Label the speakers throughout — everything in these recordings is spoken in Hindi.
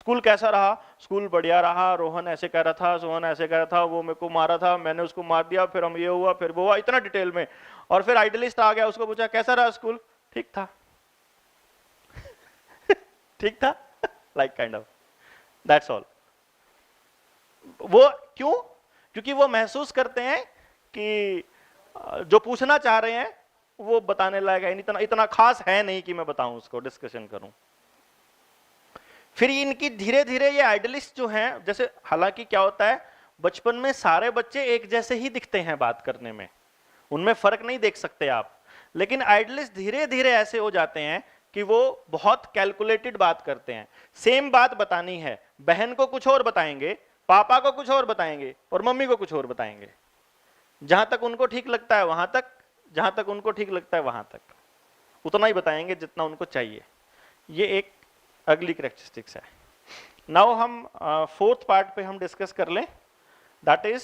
Speaker 1: स्कूल कैसा रहा? स्कूल बढ़िया रहा, रोहन ऐसे कह रहा था, सोहन ऐसे कह रहा था, वो मेरे को मारा था, मैंने उसको मार दिया, फिर हम ये हुआ, फिर वो हुआ, इतना डिटेल में। और फिर आइडियलिस्ट आ गया, उसको पूछा कैसा रहा स्कूल? ठीक था। ठीक था, like kind of, that's all. वो क्यों? क्योंकि वो महसूस करते हैं कि जो पूछना चाह रहे हैं वो बताने लायक है, इतना इतना खास है नहीं कि मैं बताऊं उसको, डिस्कशन करूं। फिर इनकी धीरे धीरे ये आइडियलिस्ट जो हैं, जैसे हालांकि क्या होता है, बचपन में सारे बच्चे एक जैसे ही दिखते हैं बात करने में, उनमें फर्क नहीं देख सकते आप, लेकिन आइडियलिस्ट धीरे धीरे ऐसे हो जाते हैं कि वो बहुत कैलकुलेटेड बात करते हैं। सेम बात बतानी है, बहन को कुछ और बताएंगे, पापा को कुछ और बताएंगे, और मम्मी को कुछ और बताएंगे। जहां तक उनको ठीक लगता है वहां तक, जहां तक उनको ठीक लगता है वहां तक, उतना ही बताएंगे जितना उनको चाहिए। ये एक अगली कैरेक्टरिस्टिक्स है। नाउ हम फोर्थ पार्ट पे हम डिस्कस कर लें, दैट इज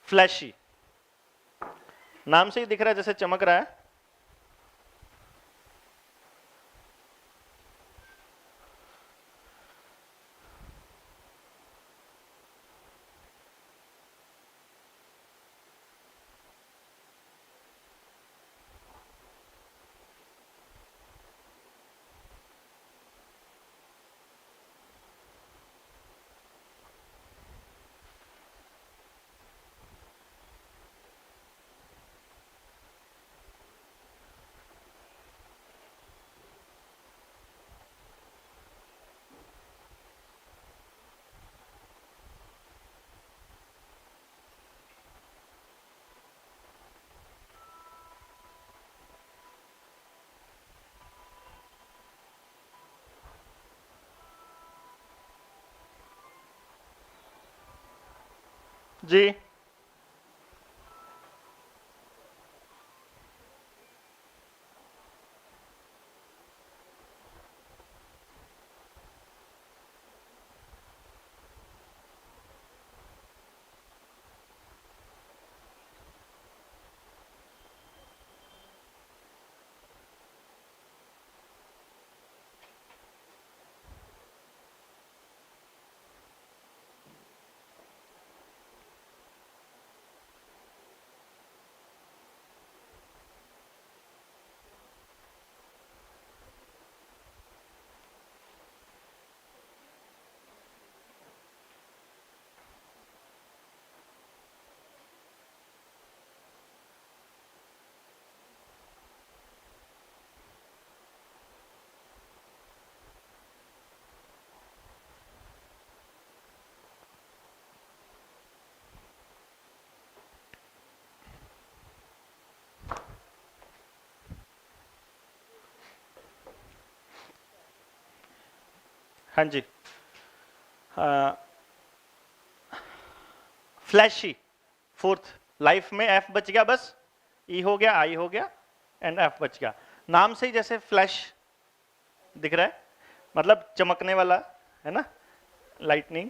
Speaker 1: फ्लैशी। नाम से ही दिख रहा है जैसे चमक रहा है। जी हाँ जी, फ्लैशी फोर्थ। लाइफ में एफ बच गया, बस ई हो गया, आई हो गया, एंड एफ बच गया। नाम से ही जैसे फ्लैश दिख रहा है, मतलब चमकने वाला है ना, लाइटनिंग।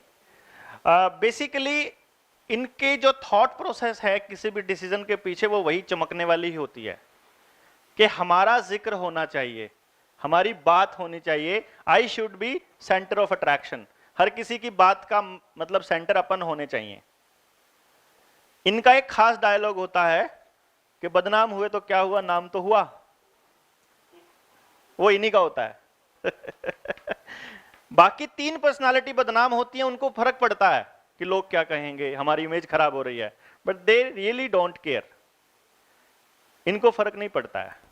Speaker 1: बेसिकली इनके जो थॉट प्रोसेस है किसी भी डिसीजन के पीछे, वो वही चमकने वाली ही होती है कि हमारा जिक्र होना चाहिए, हमारी बात होनी चाहिए। I should be centre of attraction, हर किसी की बात का मतलब सेंटर अपन होने चाहिए। इनका एक खास डायलॉग होता है कि बदनाम हुए तो क्या हुआ, नाम तो हुआ। वो इन्हीं का होता है। बाकी तीन पर्सनालिटी बदनाम होती हैं, उनको फर्क पड़ता है कि लोग क्या कहेंगे, हमारी इमेज खराब हो रही है, but they really don't care, इनको फर्क नहीं पड़ता है।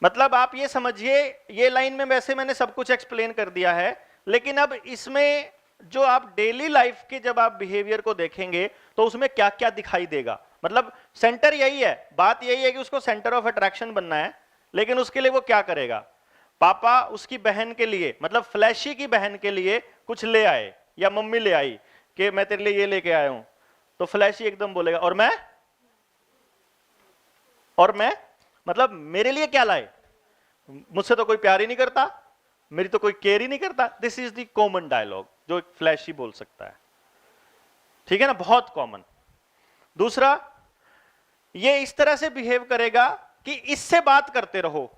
Speaker 1: मतलब आप ये समझिए, ये लाइन में वैसे मैंने सब कुछ एक्सप्लेन कर दिया है, लेकिन अब इसमें जो आप डेली लाइफ के जब आप बिहेवियर को देखेंगे तो उसमें क्या क्या दिखाई देगा। मतलब सेंटर यही है, बात यही है कि उसको सेंटर ऑफ अट्रैक्शन बनना है, लेकिन उसके लिए वो क्या करेगा। पापा उसकी बहन के लिए, मतलब फ्लैशी की बहन के लिए कुछ ले आए, या मम्मी ले आई कि मैं तेरे लिए ये लेके आया हूं, तो फ्लैशी एकदम बोलेगा और मैं मतलब मेरे लिए क्या लाए, मुझसे तो कोई प्यार ही नहीं करता, मेरी तो कोई केयर ही नहीं करता। This is the common dialogue जो एक फ्लैशी बोल सकता है, ठीक है ना, बहुत कॉमन। दूसरा, ये इस तरह से बिहेव करेगा कि इससे बात करते रहो,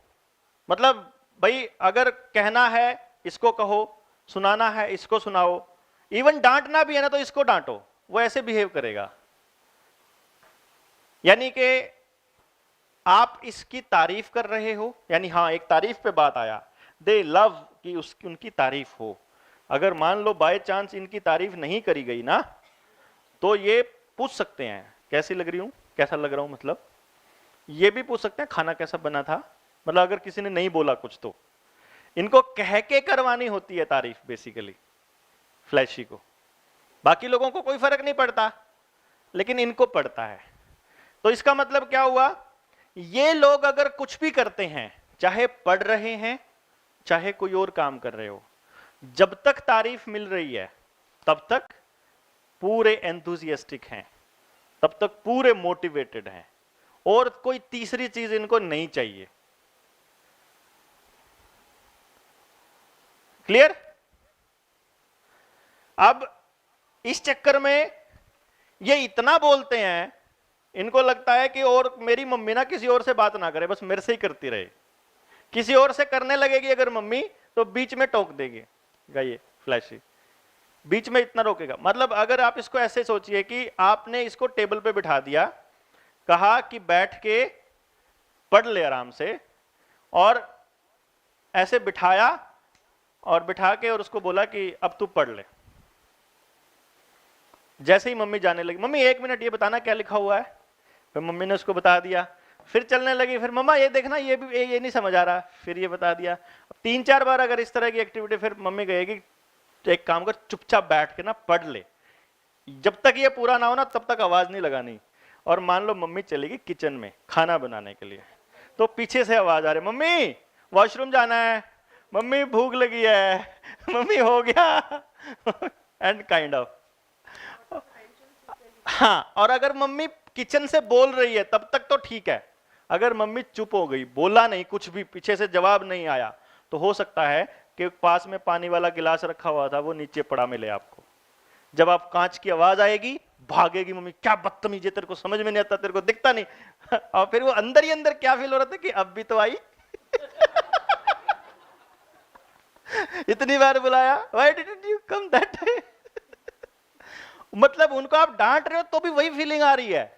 Speaker 1: मतलब भाई अगर कहना है इसको कहो, सुनाना है इसको सुनाओ, इवन डांटना भी है ना तो इसको डांटो, वो ऐसे बिहेव करेगा। यानी कि आप इसकी तारीफ कर रहे हो, यानी हाँ एक तारीफ पे बात आया, दे लव कि उसकी उनकी तारीफ हो। अगर मान लो बाय चांस इनकी तारीफ नहीं करी गई ना, तो ये पूछ सकते हैं कैसी लग रही हूं, कैसा लग रहा हूं, मतलब ये भी पूछ सकते हैं खाना कैसा बना था, मतलब अगर किसी ने नहीं बोला कुछ तो इनको कह के करवानी होती है तारीफ बेसिकली फ्लैशी को। बाकी लोगों को कोई फर्क नहीं पड़ता, लेकिन इनको पड़ता है। तो इसका मतलब क्या हुआ, ये लोग अगर कुछ भी करते हैं, चाहे पढ़ रहे हैं चाहे कोई और काम कर रहे हो, जब तक तारीफ मिल रही है तब तक पूरे एंथुसियास्टिक हैं, तब तक पूरे मोटिवेटेड हैं, और कोई तीसरी चीज इनको नहीं चाहिए। क्लियर? अब इस चक्कर में ये इतना बोलते हैं, इनको लगता है कि और मेरी मम्मी ना किसी और से बात ना करे, बस मेरे से ही करती रहे। किसी और से करने लगेगी अगर मम्मी तो बीच में टोक देगी, ये फ्लैशी बीच में इतना रोकेगा। मतलब अगर आप इसको ऐसे सोचिए कि आपने इसको टेबल पे बिठा दिया, कहा कि बैठ के पढ़ ले आराम से, और ऐसे बिठाया और बिठा के और उसको बोला कि अब तू पढ़ ले। जैसे ही मम्मी जाने लगी, मम्मी 1 मिनट ये बताना क्या लिखा हुआ है, फिर मम्मी ने उसको बता दिया, फिर चलने लगी, फिर मम्मा ये देखना ये भी ये नहीं समझ आ रहा, फिर ये बता दिया। 3-4 बार अगर इस तरह की एक्टिविटी, फिर मम्मी कहेगी तो एक काम कर चुपचाप बैठ के ना पढ़ ले, जब तक ये पूरा ना हो ना तब तक आवाज नहीं लगानी। और मान लो मम्मी चलेगी किचन में खाना बनाने के लिए, तो पीछे से आवाज आ रही, मम्मी वॉशरूम जाना है, मम्मी भूख लगी है, मम्मी हो गया एंड काइंड ऑफ। हाँ, और अगर मम्मी किचन से बोल रही है तब तक तो ठीक है, अगर मम्मी चुप हो गई, बोला नहीं कुछ भी, पीछे से जवाब नहीं आया, तो हो सकता है कि पास में पानी वाला गिलास रखा हुआ था वो नीचे पड़ा मिले आपको। जब आप कांच की आवाज आएगी भागेगी मम्मी, क्या बदतमीज है, तेरे को समझ में नहीं आता, तेरे को दिखता नहीं और फिर वो अंदर ही अंदर क्या फील हो रहा था कि अब भी तो आई इतनी बार बुलाया, why didn't you come that time. मतलब उनको आप डांट रहे हो तो भी वही फीलिंग आ रही है,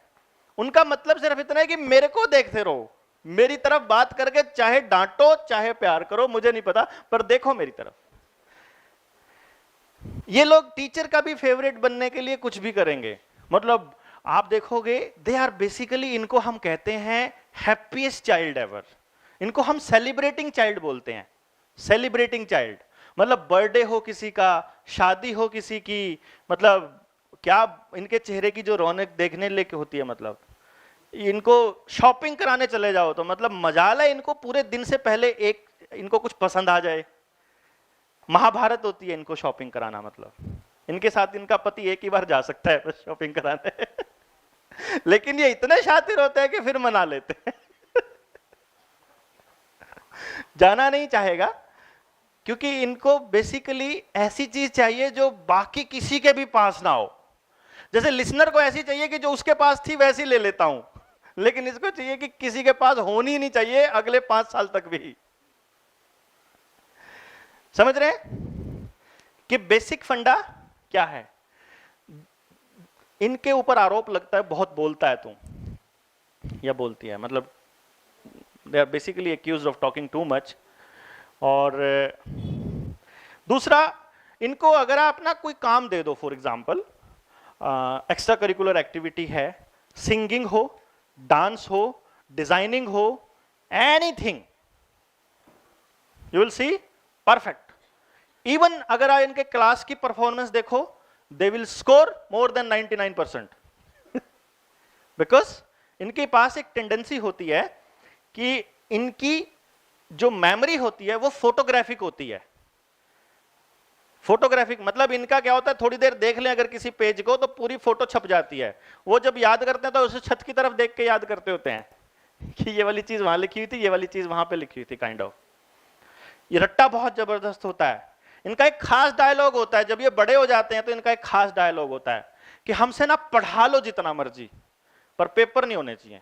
Speaker 1: उनका मतलब सिर्फ इतना है कि मेरे को देखते रहो, मेरी तरफ बात करके चाहे डांटो चाहे प्यार करो मुझे नहीं पता, पर देखो मेरी तरफ। ये लोग टीचर का भी फेवरेट बनने के लिए कुछ भी करेंगे। मतलब आप देखोगे दे आर बेसिकली, इनको हम कहते हैं हैप्पीएस्ट चाइल्ड एवर, इनको हम सेलिब्रेटिंग चाइल्ड बोलते हैं। सेलिब्रेटिंग चाइल्ड मतलब बर्थडे हो किसी का, शादी हो किसी की, मतलब क्या इनके चेहरे की जो रौनक देखने लेके होती है, मतलब इनको शॉपिंग कराने चले जाओ तो मतलब मजाल है, इनको पूरे दिन से पहले एक इनको कुछ पसंद आ जाए, महाभारत होती है इनको शॉपिंग कराना। मतलब इनके साथ इनका पति एक ही बार जा सकता है बस शॉपिंग कराने लेकिन ये इतने शातिर होते हैं कि फिर मना लेते हैं जाना नहीं चाहेगा, क्योंकि इनको बेसिकली ऐसी चीज चाहिए जो बाकी किसी के भी पास ना हो। जैसे लिसनर को ऐसी चाहिए कि जो उसके पास थी वैसी ले लेता हूं, लेकिन इसको चाहिए कि किसी के पास होनी ही नहीं चाहिए अगले 5 साल तक भी। समझ रहे हैं कि बेसिक फंडा क्या है? इनके ऊपर आरोप लगता है बहुत बोलता है तू या बोलती है, मतलब they are basically accused of talking too much. और दूसरा, इनको अगर आप ना कोई काम दे दो, for example extra curricular activity है, सिंगिंग हो, डांस हो, डिजाइनिंग हो, anything, you will see perfect. Even अगर आप इनके क्लास की परफॉर्मेंस देखो, they will score more than 99% because इनके पास एक टेंडेंसी होती है कि इनकी जो मेमोरी होती है वो फोटोग्राफिक होती है। फोटोग्राफिक मतलब इनका क्या होता है, थोड़ी देर देख लें अगर किसी पेज को तो पूरी फोटो छप जाती है। वो जब याद करते हैं तो उसे छत की तरफ देख के याद करते होते हैं कि ये वाली चीज वहां लिखी हुई थी, ये वाली चीज वहां पे लिखी हुई थी, काइंड ऑफ। ये रट्टा बहुत जबरदस्त होता है। इनका एक खास डायलॉग होता है, जब ये बड़े हो जाते हैं तो इनका एक खास डायलॉग होता है कि हमसे ना पढ़ा लो जितना मर्जी, पर पेपर नहीं होने चाहिए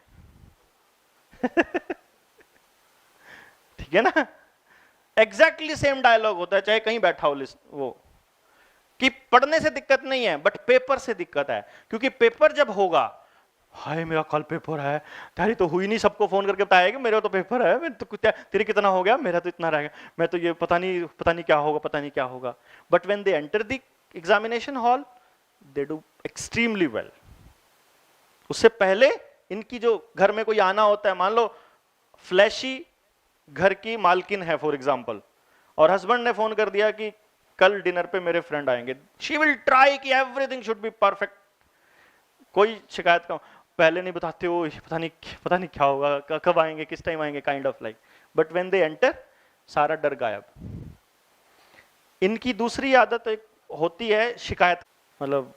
Speaker 1: ठीक है ना? एग्जैक्टली सेम डायलॉग होता है, चाहे कहीं बैठा हो वो, कि पढ़ने से दिक्कत नहीं है बट पेपर से दिक्कत है, क्योंकि पेपर जब होगा, हाय मेरा कल पेपर है, तेरी तो हुई नहीं, सबको फोन करके बताया कि मेरा तो पेपर है, मैं तो तेरे कितना हो गया, मेरा तो इतना रह गया, मैं तो ये पता नहीं क्या होगा, पता नहीं क्या होगा। But when they enter the examination hall they do extremely well. उससे पहले इनकी जो घर में कोई आना होता है, मान लो फ्लैशी घर की मालकिन है फॉर एग्जाम्पल, और हस्बैंड ने फोन कर दिया कि कल डिनर पे मेरे फ्रेंड आएंगे, शी विल ट्राई कि एवरीथिंग शुड बी परफेक्ट, कोई शिकायत का पहले नहीं बताते हो, पता नहीं क्या होगा, कब आएंगे, किस टाइम आएंगे, kind of like. But when they enter सारा डर गायब। इनकी दूसरी आदत एक होती है शिकायत, मतलब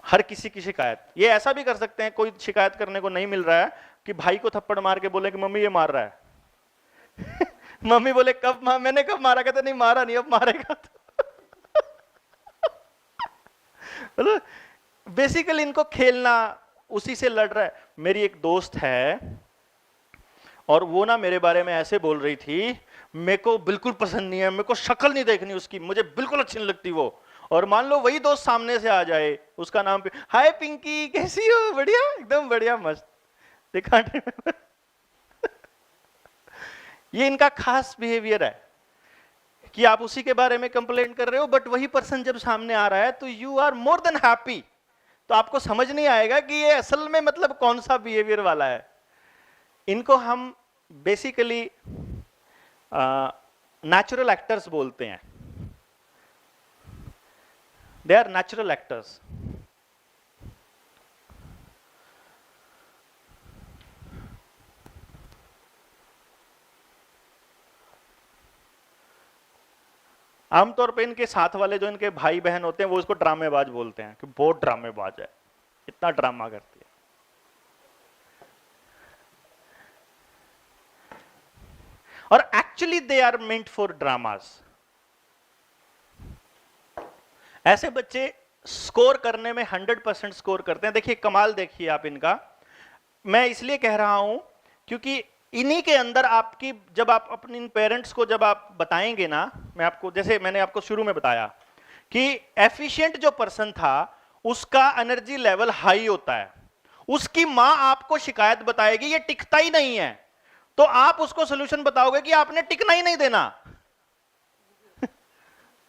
Speaker 1: हर किसी की शिकायत। ये ऐसा भी कर सकते हैं, कोई शिकायत करने को नहीं मिल रहा है, कि भाई को थप्पड़ मार के बोले कि मम्मी ये मार रहा है मम्मी बोले कब मैंने कब मारा, कहते नहीं मारा नहीं, अब मारेगा तो बेसिकली इनको खेलना, उसी से लड़ रहा है। मेरी एक दोस्त है और वो ना मेरे बारे में ऐसे बोल रही थी, मेरे को बिल्कुल पसंद नहीं है, मेरे को शक्ल नहीं देखनी उसकी, मुझे बिल्कुल अच्छी नहीं लगती वो। और मान लो वही दोस्त सामने से आ जाए, उसका नाम हाय पिंकी कैसी हो, बढ़िया, एकदम बढ़िया, मस्त, देखा ये इनका खास बिहेवियर है कि आप उसी के बारे में कंप्लेंट कर रहे हो, बट वही पर्सन जब सामने आ रहा है तो you are more than happy. तो आपको समझ नहीं आएगा कि ये असल में मतलब कौन सा बिहेवियर वाला है। इनको हम बेसिकली नेचुरल एक्टर्स बोलते हैं, दे आर नेचुरल एक्टर्स। आमतौर पे इनके साथ वाले जो इनके भाई बहन होते हैं वो इसको ड्रामेबाज बोलते हैं कि बहुत ड्रामेबाज है, इतना ड्रामा करती है। और actually they are meant for dramas. ऐसे बच्चे स्कोर करने में 100% स्कोर करते हैं। देखिए कमाल, देखिए आप इनका, मैं इसलिए कह रहा हूं क्योंकि इन्हीं के अंदर आपकी, जब आप अपने पेरेंट्स को जब आप बताएंगे ना, मैं आपको, जैसे मैंने आपको शुरू में बताया कि एफिशिएंट जो पर्सन था उसका एनर्जी लेवल हाई होता है, उसकी मां आपको शिकायत बताएगी ये टिकता ही नहीं है, तो आप उसको सोल्यूशन बताओगे कि आपने टिकना ही नहीं देना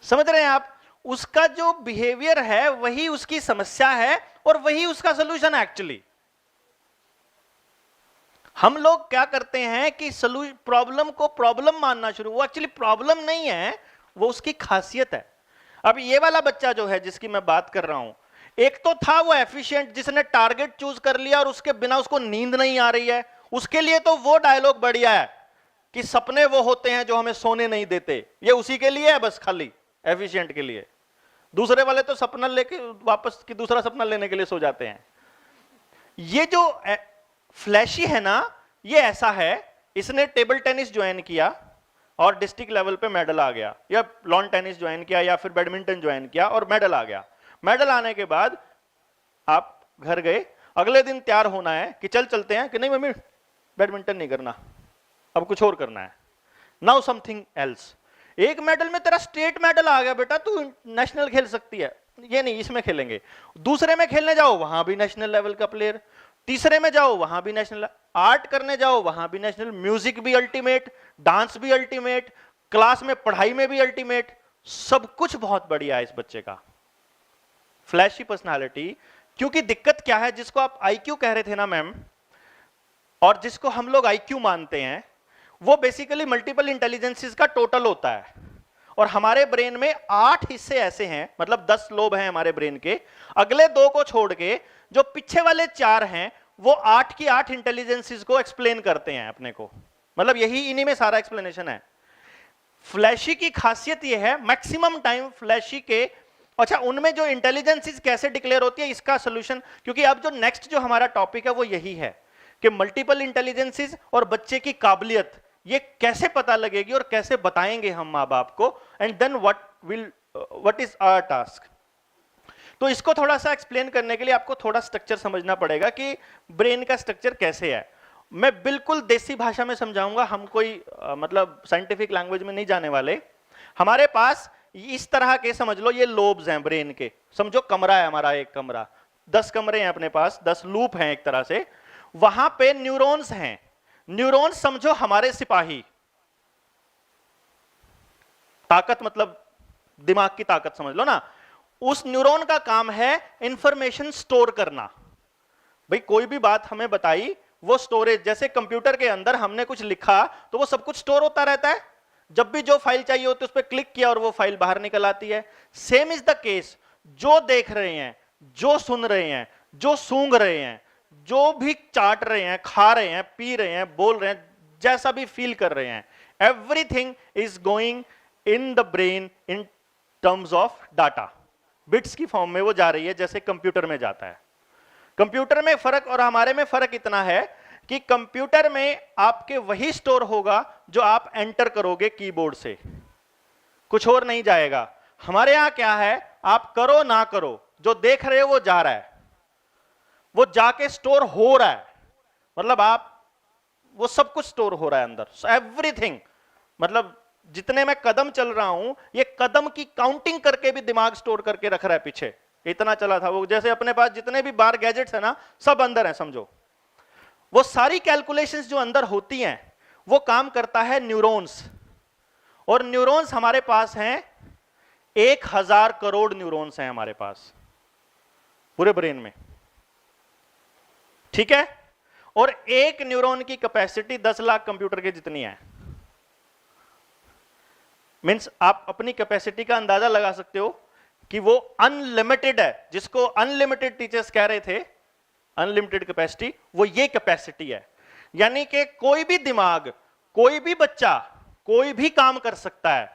Speaker 1: समझ रहे हैं आप? उसका जो बिहेवियर है वही उसकी समस्या है और वही उसका सोल्यूशन है एक्चुअली। हम लोग क्या करते हैं कि प्रॉब्लम को प्रॉब्लम मानना शुरू, वो एक्चुअली प्रॉब्लम नहीं है, वो उसकी खासियत है। अब ये वाला बच्चा जो है जिसकी मैं बात कर रहा हूं, एक तो था वो एफिशिएंट जिसने टारगेट चूज कर लिया और उसके बिना उसको नींद नहीं आ रही है, उसके लिए तो वो डायलॉग बढ़िया है कि सपने वो होते हैं जो हमें सोने नहीं देते, ये उसी के लिए है बस, खाली एफिशिएंट के लिए। दूसरे वाले तो सपना लेके वापस की दूसरा सपना लेने के लिए सो जाते हैं। ये जो फ्लैशी है ना, ये ऐसा है, इसने टेबल टेनिस ज्वाइन किया और डिस्ट्रिक्ट लेवल पे मेडल आ गया, या लॉन टेनिस ज्वाइन किया या फिर बैडमिंटन ज्वाइन किया और मेडल आ गया। मेडल आने के बाद आप घर गए, अगले दिन तैयार होना है कि चल चलते हैं, कि नहीं मम्मी बैडमिंटन नहीं करना, अब कुछ और करना है, नाउ समथिंग एल्स। एक मेडल में तेरा स्टेट मेडल आ गया बेटा, तू नेशनल खेल सकती है, ये नहीं इसमें खेलेंगे। दूसरे में खेलने जाओ वहां भी नेशनल लेवल का प्लेयर, तीसरे में जाओ वहां भी नेशनल, आर्ट करने जाओ वहां भी नेशनल, म्यूजिक भी अल्टीमेट, डांस भी अल्टीमेट, क्लास में पढ़ाई में भी अल्टीमेट, सब कुछ बहुत बढ़िया है इस बच्चे का। फ्लैशी पर्सनालिटी, क्योंकि दिक्कत क्या है, जिसको आप आईक्यू कह रहे थे ना मैम, और जिसको हम लोग आईक्यू मानते हैं, वो बेसिकली मल्टीपल इंटेलिजेंसेस का टोटल होता है। और हमारे ब्रेन में 8 हिस्से ऐसे हैं, मतलब 10 लोब हैं हमारे ब्रेन के, अगले 2 को छोड़ के जो पीछे वाले 4 हैं वो 8 की 8 इंटेलिजेंसेस को एक्सप्लेन करते हैं अपने को, मतलब यही इन्हीं में सारा एक्सप्लेनेशन है। फ्लैशी की खासियत यह है, मैक्सिमम टाइम फ्लैशी के, अच्छा उनमें जो इंटेलिजेंसेस कैसे डिक्लेयर होती है इसका सोल्यूशन, क्योंकि अब जो नेक्स्ट जो हमारा टॉपिक है वो यही है कि मल्टीपल इंटेलिजेंसेस और बच्चे की काबिलियत ये कैसे पता लगेगी और कैसे बताएंगे हम माँ बाप को, and then what is our task. तो इसको थोड़ा सा एक्सप्लेन करने के लिए आपको थोड़ा स्ट्रक्चर समझना पड़ेगा कि ब्रेन का स्ट्रक्चर कैसे है। मैं बिल्कुल देसी भाषा में समझाऊंगा, हम कोई मतलब साइंटिफिक लैंग्वेज में नहीं जाने वाले। हमारे पास इस तरह के, समझ लो ये लोब्स हैं ब्रेन के, समझो कमरा है हमारा, एक कमरा, 10 कमरे हैं अपने पास, 10 लूप हैं एक तरह से, वहां पे न्यूरॉन्स हैं। न्यूरॉन्स समझो हमारे सिपाही, ताकत मतलब दिमाग की ताकत समझ लो ना। उस न्यूरॉन का काम है इंफॉर्मेशन स्टोर करना। भाई कोई भी बात हमें बताई, वो स्टोरेज, जैसे कंप्यूटर के अंदर हमने कुछ लिखा तो वो सब कुछ स्टोर होता रहता है, जब भी जो फाइल चाहिए होती है उस पर क्लिक किया और वो फाइल बाहर निकल आती है। सेम इज द केस, जो देख रहे हैं, जो सुन रहे हैं, जो सूंघ रहे हैं, जो भी चाट रहे हैं, खा रहे हैं, पी रहे हैं, बोल रहे हैं, जैसा भी फील कर रहे हैं, everything is going in the brain in terms of data, bits की फॉर्म में वो जा रही है जैसे कंप्यूटर में जाता है। कंप्यूटर में फर्क और हमारे में फर्क इतना है कि कंप्यूटर में आपके वही स्टोर होगा जो आप एंटर करोगे कीबोर्ड से, कुछ और नहीं जाएगा। हमारे यहां क्या है, आप करो ना करो, जो देख रहे हो वो जा रहा है, वो जाके स्टोर हो रहा है, मतलब आप वो सब कुछ स्टोर हो रहा है अंदर, एवरीथिंग। मतलब जितने मैं कदम चल रहा हूं, ये कदम की काउंटिंग करके भी दिमाग स्टोर करके रख रहा है पीछे, इतना चला था वो। जैसे अपने पास जितने भी बाहर गैजेट्स है ना, सब अंदर है समझो। वो सारी कैलकुलेशंस जो अंदर होती हैं वो काम करता है न्यूरॉन्स, और न्यूरॉन्स हमारे पास हैं 1000 करोड़ न्यूरॉन्स हैं हमारे पास पूरे ब्रेन में, ठीक है। और एक न्यूरॉन की कैपेसिटी 10 लाख कंप्यूटर के जितनी है। मींस आप अपनी कैपेसिटी का अंदाजा लगा सकते हो कि वो अनलिमिटेड है। जिसको अनलिमिटेड टीचर्स कह रहे थे, अनलिमिटेड कैपेसिटी, वो ये कैपेसिटी है। यानी कि कोई भी दिमाग, कोई भी बच्चा कोई भी काम कर सकता है,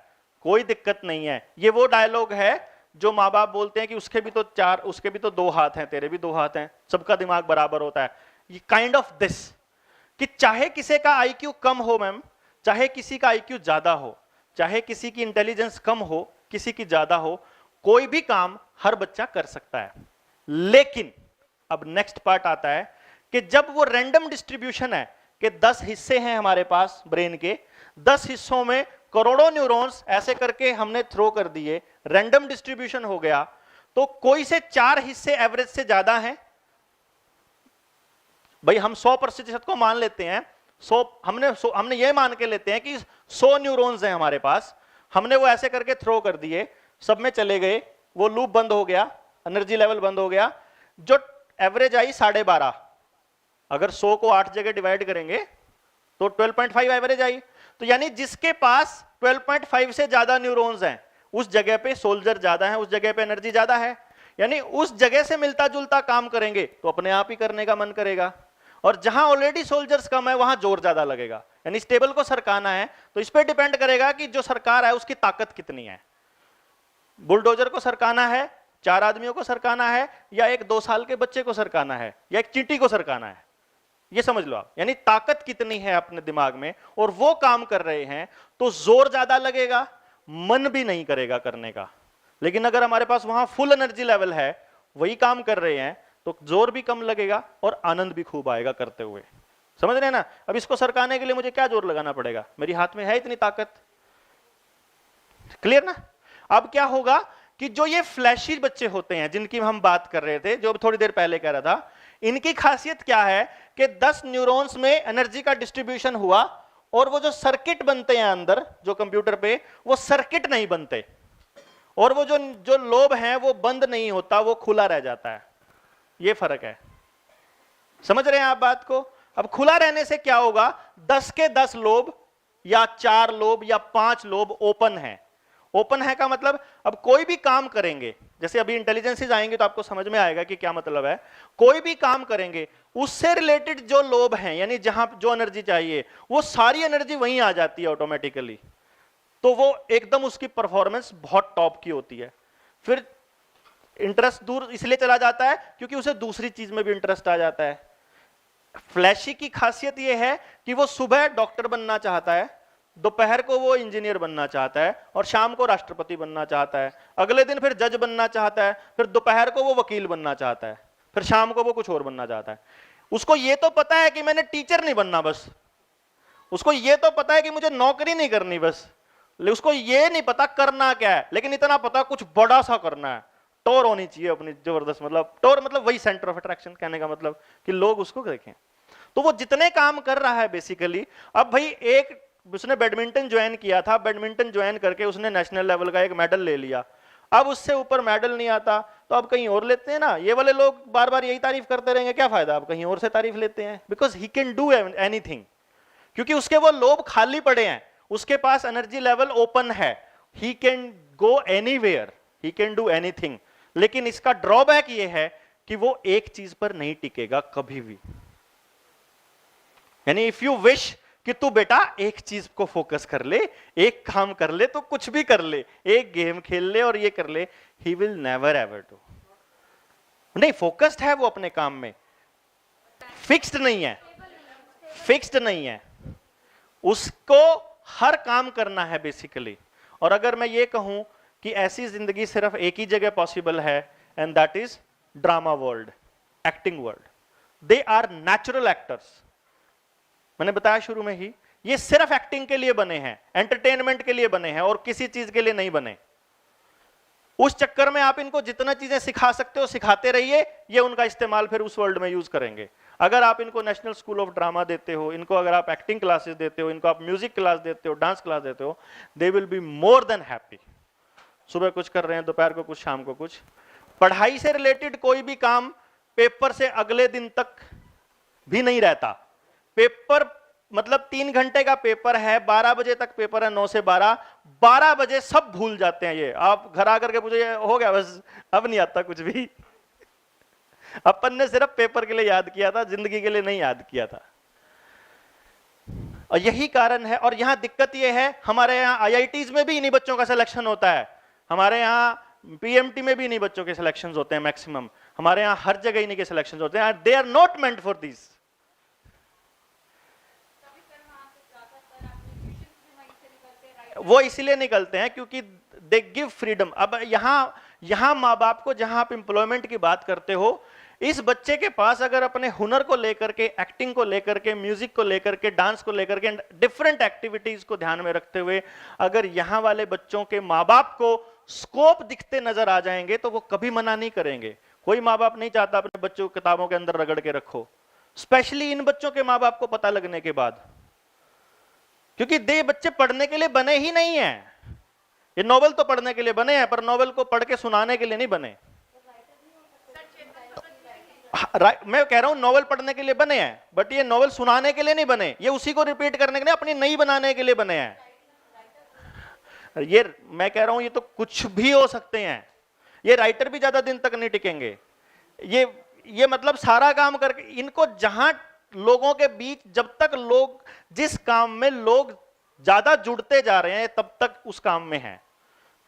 Speaker 1: कोई दिक्कत नहीं है। ये वो डायलॉग है जो माँ बाप बोलते हैं कि उसके भी तो 4, उसके भी तो 2 हाथ हैं, तेरे भी 2 हाथ हैं, सबका दिमाग बराबर होता है। ये काइंड ऑफ दिस, कि चाहे किसी का आईक्यू कम हो मैम, चाहे किसी का आईक्यू ज्यादा हो, चाहे किसी की इंटेलिजेंस कम हो, किसी की ज्यादा हो, कोई भी काम हर बच्चा कर सकता है। लेकिन अब नेक्स्ट पार्ट आता है कि जब वो रैंडम डिस्ट्रीब्यूशन है कि 10 हिस्से हैं हमारे पास ब्रेन के, 10 हिस्सों में करोड़ों न्यूरॉन्स ऐसे करके हमने थ्रो कर दिए, रैंडम डिस्ट्रीब्यूशन हो गया, तो कोई से 4 हिस्से एवरेज से ज्यादा हैं। भाई हम 100% को मान लेते हैं, 100 हमने ये मान के लेते हैं कि 100 न्यूरॉन्स हैं हमारे पास, हमने वो ऐसे करके थ्रो कर दिए, सब में चले गए, वो लूप बंद हो गया, एनर्जी लेवल बंद हो गया, जो एवरेज आई 12.5। अगर 100 को 8 जगह डिवाइड करेंगे तो 12.5 एवरेज आई। तो यानी जिसके पास 12.5 से ज्यादा न्यूरॉन्स हैं, उस जगह पे सोल्जर ज्यादा है, उस जगह पे एनर्जी ज्यादा है। यानी उस जगह से मिलता जुलता काम करेंगे तो अपने आप ही करने का मन करेगा, और जहां ऑलरेडी सोल्जर्स कम है वहां जोर ज्यादा लगेगा। यानी स्टेबल को सरकाना है तो इस पे डिपेंड करेगा कि जो सरकार है उसकी ताकत कितनी है। बुलडोजर को सरकाना है, 4 आदमियों को सरकाना है, या एक 2 साल के बच्चे को सरकाना है, या एक चींटी को सरकाना है, ये समझ लो आप। यानी ताकत कितनी है अपने दिमाग में, और वो काम कर रहे हैं तो जोर ज्यादा लगेगा, मन भी नहीं करेगा करने का। लेकिन अगर हमारे पास वहां फुल एनर्जी लेवल है, वही काम कर रहे हैं, तो जोर भी कम लगेगा और आनंद भी खूब आएगा करते हुए। समझ रहे हैं ना। अब इसको सरकाने के लिए मुझे क्या जोर लगाना पड़ेगा, मेरी हाथ में है इतनी ताकत। क्लियर ना। अब क्या होगा कि जो ये फ्लैशी बच्चे होते हैं जिनकी हम बात कर रहे थे, जो थोड़ी देर पहले कह रहा था, इनकी खासियत क्या है कि 10 न्यूरॉन्स में एनर्जी का डिस्ट्रीब्यूशन हुआ, और वो जो सर्किट बनते हैं अंदर जो कंप्यूटर पे, वो सर्किट नहीं बनते, और वो जो लोब है वो बंद नहीं होता, वो खुला रह जाता है। ये फर्क है। समझ रहे हैं आप बात को। अब खुला रहने से क्या होगा, 10 के 10 लोब या 4 लोब या 5 लोब ओपन है। ओपन है का मतलब अब कोई भी काम करेंगे, जैसे अभी इंटेलिजेंसेस आएंगे तो आपको समझ में आएगा कि क्या मतलब है। कोई भी काम करेंगे उससे रिलेटेड जो लोब हैं, यानी जहां जो एनर्जी चाहिए, वो सारी एनर्जी वहीं आ जाती है ऑटोमेटिकली। तो वो एकदम उसकी परफॉर्मेंस बहुत टॉप की होती है। फिर इंटरेस्ट दूर इसलिए चला जाता है क्योंकि उसे दूसरी चीज में भी इंटरेस्ट आ जाता है। फ्लैशी की खासियत यह है कि वो सुबह डॉक्टर बनना चाहता है, दोपहर को वो इंजीनियर बनना चाहता है, और शाम को राष्ट्रपति बनना चाहता है, अगले दिन फिर जज बनना चाहता है, फिर दोपहर को वो वकील बनना चाहता है, फिर शाम को वो कुछ और बनना चाहता है। उसको ये तो पता है कि मैंने टीचर नहीं बनना बस, उसको ये तो पता है कि मुझे नौकरी नहीं करनी बस, उसको ये नहीं पता करना क्या है, लेकिन इतना पता कुछ बड़ा सा करना है, टोर होनी चाहिए अपनी जबरदस्त, मतलब टोर मतलब वही सेंटर ऑफ अट्रैक्शन कहने का मतलब कि लोग उसको देखें। तो वो जितने काम कर रहा है बेसिकली, अब भाई एक उसने बैडमिंटन ज्वाइन किया था, बैडमिंटन ज्वाइन करके उसने नेशनल लेवल का एक मेडल ले लिया, अब उससे ऊपर मेडल नहीं आता तो अब कहीं और लेते हैं ना। ये वाले लोग बार बार यही तारीफ करते रहेंगे, क्या फायदा, अब कहीं और से तारीफ लेते हैं, because he can do anything, क्योंकि उसके वो लोब खाली पड़े हैं, उसके पास एनर्जी लेवल ओपन है, he can go anywhere, he can do anything. लेकिन इसका ड्रॉबैक ये है कि वो एक चीज पर नहीं टिकेगा कभी भी। यानी इफ यू विश कि तू बेटा एक चीज को फोकस कर ले, एक काम कर ले, तो कुछ भी कर ले, एक गेम खेल ले और ये कर ले, ही विल नेवर एवर डू। नहीं, फोकस्ड है वो अपने काम में, फिक्स्ड नहीं है, फिक्स्ड नहीं है, उसको हर काम करना है बेसिकली। और अगर मैं ये कहूं कि ऐसी जिंदगी सिर्फ एक ही जगह पॉसिबल है, and that is drama world, acting world. They are natural actors. मैंने बताया शुरू में ही, ये सिर्फ एक्टिंग के लिए बने हैं, एंटरटेनमेंट के लिए बने हैं और किसी चीज के लिए नहीं बने। उस चक्कर में आप इनको जितना चीजें सिखा सकते हो सिखाते रहिए, ये उनका इस्तेमाल फिर उस वर्ल्ड में यूज करेंगे। अगर आप इनको नेशनल स्कूल ऑफ ड्रामा देते हो, इनको अगर आप एक्टिंग क्लासेस देते हो, इनको आप म्यूजिक क्लास देते हो, डांस क्लास देते हो, they will be more than happy. सुबह कुछ कर रहे हैं, दोपहर को कुछ, शाम को कुछ। पढ़ाई से रिलेटेड कोई भी काम पेपर से अगले दिन तक भी नहीं रहता। पेपर मतलब 3 घंटे का पेपर है, 12 बजे तक पेपर है, 9 से 12, 12 बजे सब भूल जाते हैं। ये आप घर आकर के पूछे, हो गया बस, अब नहीं आता कुछ भी। अपन ने सिर्फ पेपर के लिए याद किया था, जिंदगी के लिए नहीं याद किया था। और यही कारण है। और यहां दिक्कत यह है, हमारे यहां आईआईटीज में भी इन्हीं बच्चों का सिलेक्शन होता है, हमारे यहां पीएमटी में भी इन्हीं बच्चों के सिलेक्शन होते हैं मैक्सिमम, हमारे यहां हर जगह इन्हीं के सिलेक्शन होते हैं। They are not meant for this. वो इसीलिए निकलते हैं क्योंकि दे गिव फ्रीडम। अब यहां माँ बाप को, जहां आप एम्प्लॉयमेंट की बात करते हो, इस बच्चे के पास अगर अपने हुनर को लेकर के, एक्टिंग को लेकर के, म्यूजिक को लेकर के, डांस को लेकर के, डिफरेंट एक्टिविटीज को ध्यान में रखते हुए अगर यहां वाले बच्चों के माँ बाप को स्कोप दिखते नजर आ जाएंगे तो वो कभी मना नहीं करेंगे। कोई माँ बाप नहीं चाहता अपने बच्चों को किताबों के अंदर रगड़ के रखो, स्पेशली इन बच्चों के माँ बाप को पता लगने के बाद, क्योंकि ये बच्चे पढ़ने के लिए बने ही नहीं है। ये नोवेल तो पढ़ने के लिए बने हैं, पर नोवेल को पढ़ के सुनाने के लिए नहीं बने। मैं कह रहा हूं नोवेल पढ़ने के लिए बने हैं, बट ये नोवेल सुनाने के लिए नहीं बने, ये उसी को रिपीट करने के लिए, अपनी नई बनाने के लिए बने हैं। ये मैं कह रहा हूं, ये तो कुछ भी हो सकते हैं, ये राइटर भी ज्यादा दिन तक नहीं टिकेंगे। ये मतलब सारा काम करके, इनको जहां लोगों के बीच, जब तक लोग, जिस काम में लोग ज्यादा जुड़ते जा रहे हैं तब तक उस काम में है।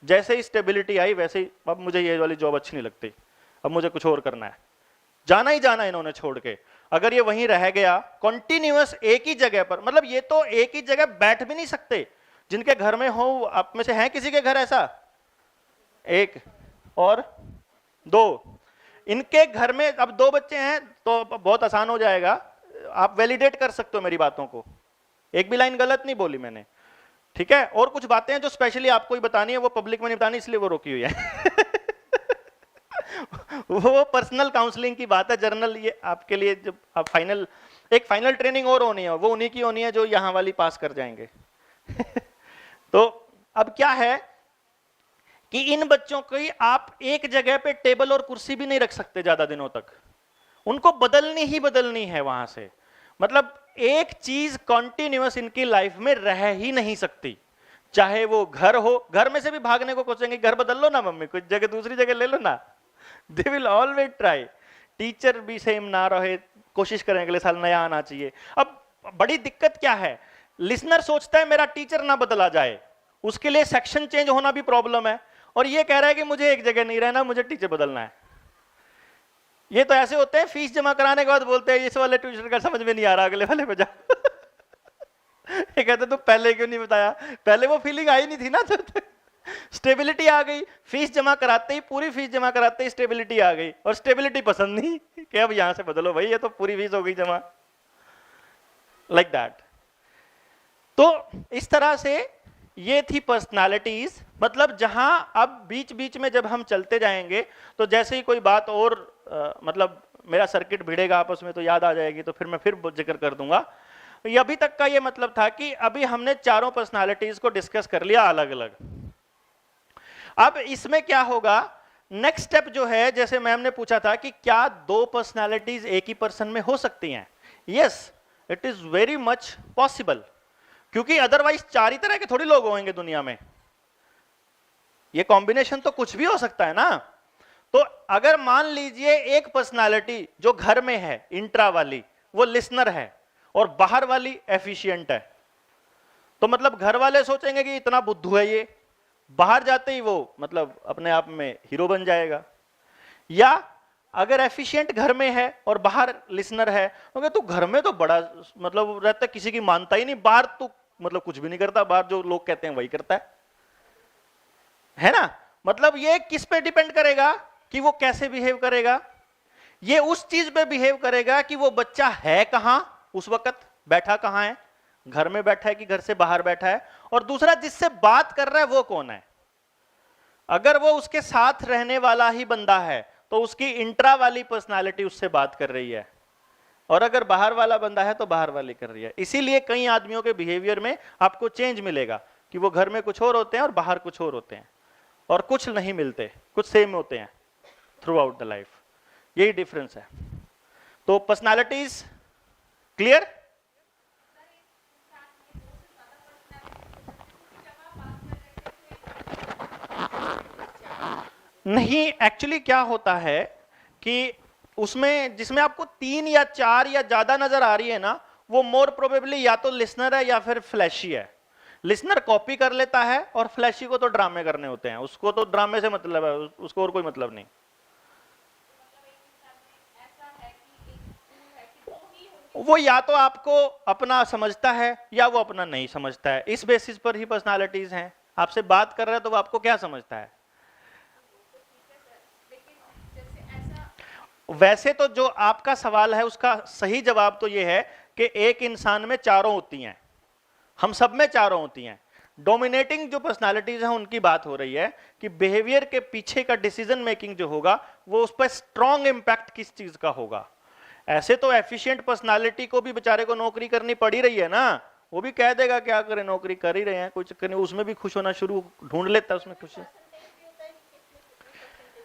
Speaker 1: जैसे ही स्टेबिलिटी आई वैसे ही अब मुझे ये वाली जॉब अच्छी नहीं लगती, अब मुझे कुछ और करना है, जाना ही जाना इन्होंने छोड़ के। अगर ये वहीं रह गया कॉन्टिन्यूअस एक ही जगह पर, मतलब ये तो एक ही जगह बैठ भी नहीं सकते। जिनके घर में हो, आप में से है किसी के घर ऐसा? एक और दो, इनके घर में अब 2 बच्चे हैं तो बहुत आसान हो जाएगा, आप वैलिडेट कर सकते हो मेरी बातों को, एक भी लाइन गलत नहीं बोली मैंने, ठीक है। और कुछ बातें हैं जो स्पेशली आपको ही बतानी है, वो पब्लिक में नहीं बतानी, इसलिए वो रोकी हुई है। वो पर्सनल काउंसलिंग की बात है, जर्नल ये आपके लिए, जब आप एक फाइनल ट्रेनिंग और होनी है, वो उन्हीं की होनी है जो यहां वाली पास कर जाएंगे। तो अब क्या है कि इन बच्चों की आप एक जगह पे टेबल और कुर्सी भी नहीं रख सकते ज्यादा दिनों तक, उनको बदलनी ही बदलनी है वहां से। मतलब एक चीज कॉन्टिन्यूअस इनकी लाइफ में रह ही नहीं सकती, चाहे वो घर हो, घर में से भी भागने को कोसेंगे, घर बदल लो ना मम्मी, कुछ जगह दूसरी जगह ले लो ना, they will always try. Teacher भी सेम ना रहे, कोशिश करें अगले साल नया आना चाहिए। अब बड़ी दिक्कत क्या है, लिसनर सोचता है मेरा टीचर ना बदला जाए, उसके लिए सेक्शन चेंज होना भी प्रॉब्लम है, और ये कह रहा है कि मुझे एक जगह नहीं रहना, मुझे टीचर बदलना है। ये तो ऐसे होते हैं, फीस जमा कराने के बाद बोलते हैं इस वाले ट्यूशन का समझ में नहीं आ रहा, अगले वाले पे जाओ। ये कहते तू पहले क्यों नहीं बताया, पहले वो फीलिंग आई नहीं थी ना, तो स्टेबिलिटी आ गई, फीस जमा कराते ही, पूरी फीस जमा कराते ही स्टेबिलिटी आ गई, और स्टेबिलिटी पसंद नहीं कि अब यहां से बदलो भाई, ये तो पूरी फीस हो गई जमा, लाइक दैट। तो इस तरह से ये थी पर्सनालिटीज, मतलब जहां अब बीच बीच में जब हम चलते जाएंगे तो जैसे ही कोई बात और मतलब मेरा सर्किट भिड़ेगा आपस में तो याद आ जाएगी, तो फिर मैं फिर जिक्र कर दूंगा। ये अभी तक का ये मतलब था कि अभी हमने चारों पर्सनालिटीज को डिस्कस कर लिया अलग अलग। अब इसमें क्या होगा, नेक्स्ट स्टेप जो है, जैसे मैम ने पूछा था कि क्या दो पर्सनालिटीज एक ही पर्सन में हो सकती हैं? Yes, it is very much possible, क्योंकि अदरवाइज चार ही तरह के थोड़ी लोग होंगे दुनिया में, ये कॉम्बिनेशन तो कुछ भी हो सकता है ना। तो अगर मान लीजिए एक पर्सनालिटी जो घर में है, इंट्रा वाली, वो लिसनर है, और बाहर वाली एफिशिएंट है, तो मतलब घर वाले सोचेंगे कि इतना बुद्धू है ये, बाहर जाते ही वो मतलब अपने आप में हीरो बन जाएगा। या अगर एफिशिएंट घर में है और बाहर लिसनर है, तो तू घर में तो बड़ा मतलब रहता, किसी की मानता ही नहीं, बाहर तू मतलब कुछ भी नहीं करता, बाहर जो लोग कहते हैं वही करता है ना। मतलब ये किस पे डिपेंड करेगा कि वो कैसे बिहेव करेगा? ये उस चीज पे बिहेव करेगा कि वो बच्चा है कहां, उस वक्त बैठा कहां है, घर में बैठा है कि घर से बाहर बैठा है, और दूसरा जिससे बात कर रहा है वो कौन है। अगर वो उसके साथ रहने वाला ही बंदा है तो उसकी इंट्रा वाली पर्सनालिटी उससे बात कर रही है, और अगर बाहर वाला बंदा है तो बाहर वाली कर रही है। इसीलिए कई आदमियों के बिहेवियर में आपको चेंज मिलेगा कि वो घर में कुछ और होते हैं और बाहर कुछ और होते हैं, और कुछ नहीं मिलते, कुछ सेम होते हैं थ्रू आउट द लाइफ। यही डिफरेंस है। तो पर्सनालिटीज क्लियर? नहीं, एक्चुअली क्या होता है कि उसमें जिसमें आपको 3 या 4 या ज्यादा नजर आ रही है ना, वो मोर प्रोबेबली या तो लिसनर है या फिर फ्लैशी है। लिसनर कॉपी कर लेता है, और फ्लैशी को तो ड्रामे करने होते हैं, उसको तो ड्रामे से मतलब है, उसको और कोई मतलब नहीं। वो या तो आपको अपना समझता है या वो अपना नहीं समझता है, इस बेसिस पर ही पर्सनालिटीज हैं। आपसे बात कर रहा है तो वो आपको क्या समझता है। वैसे तो जो आपका सवाल है उसका सही जवाब तो ये है कि एक इंसान में चारों होती हैं, हम सब में चारों होती हैं। डोमिनेटिंग जो पर्सनालिटीज हैं उनकी बात हो रही है कि बिहेवियर के पीछे का डिसीजन मेकिंग जो होगा वो उस पर स्ट्रॉन्ग इंपैक्ट किस चीज का होगा। ऐसे तो एफिशिएंट पर्सनालिटी को भी बेचारे को नौकरी करनी पड़ी रही है ना, वो भी कह देगा क्या करें, नौकरी कर ही रहे हैं, कोई चक्कर नहीं, उसमें भी खुश होना शुरू ढूंढ लेता है, उसमें खुशी।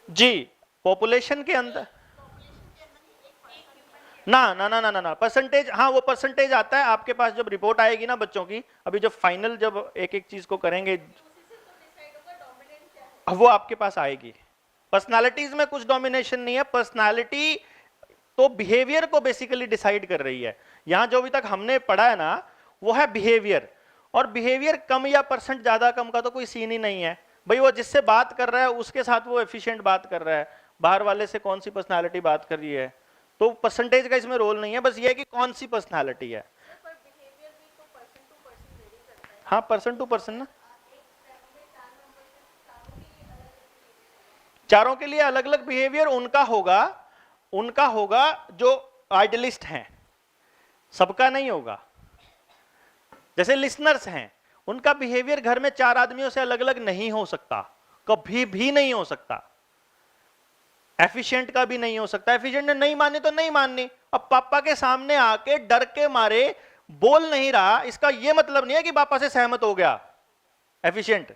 Speaker 1: जी, पॉपुलेशन के अंदर ना ना ना ना ना ना परसेंटेज, हाँ वो परसेंटेज आता है आपके पास जब रिपोर्ट आएगी ना बच्चों की, अभी जब फाइनल जब एक एक चीज को करेंगे वो आपके पास आएगी। पर्सनालिटीज में कुछ डोमिनेशन नहीं है, पर्सनालिटी तो बिहेवियर को बेसिकली डिसाइड कर रही है। यहां जो अभी तक हमने पढ़ा है ना वो है बिहेवियर, और बिहेवियर कम या परसेंट ज्यादा कम का तो कोई सीन ही नहीं है भाई। वो जिससे बात कर रहा है उसके साथ वो एफिशिएंट बात कर रहा है, बाहर वाले से कौन सी पर्सनालिटी बात कर रही है, तो परसेंटेज का इसमें रोल नहीं है, बस ये है कि कौन सी पर्सनालिटी है। हाँ, पर्सन टू पर्सन ना, चारों के लिए अलग अलग बिहेवियर उनका होगा जो आइडियलिस्ट हैं, सबका नहीं होगा। जैसे लिसनर्स हैं, उनका बिहेवियर घर में 4 आदमियों से अलग अलग नहीं हो सकता, कभी भी नहीं हो सकता। एफिशिएंट का भी नहीं हो सकता, एफिशिएंट ने नहीं मानी तो नहीं माननी। अब पापा के सामने आके डर के मारे बोल नहीं रहा, इसका यह मतलब नहीं है कि पापा से सहमत हो गया एफिशिएंट,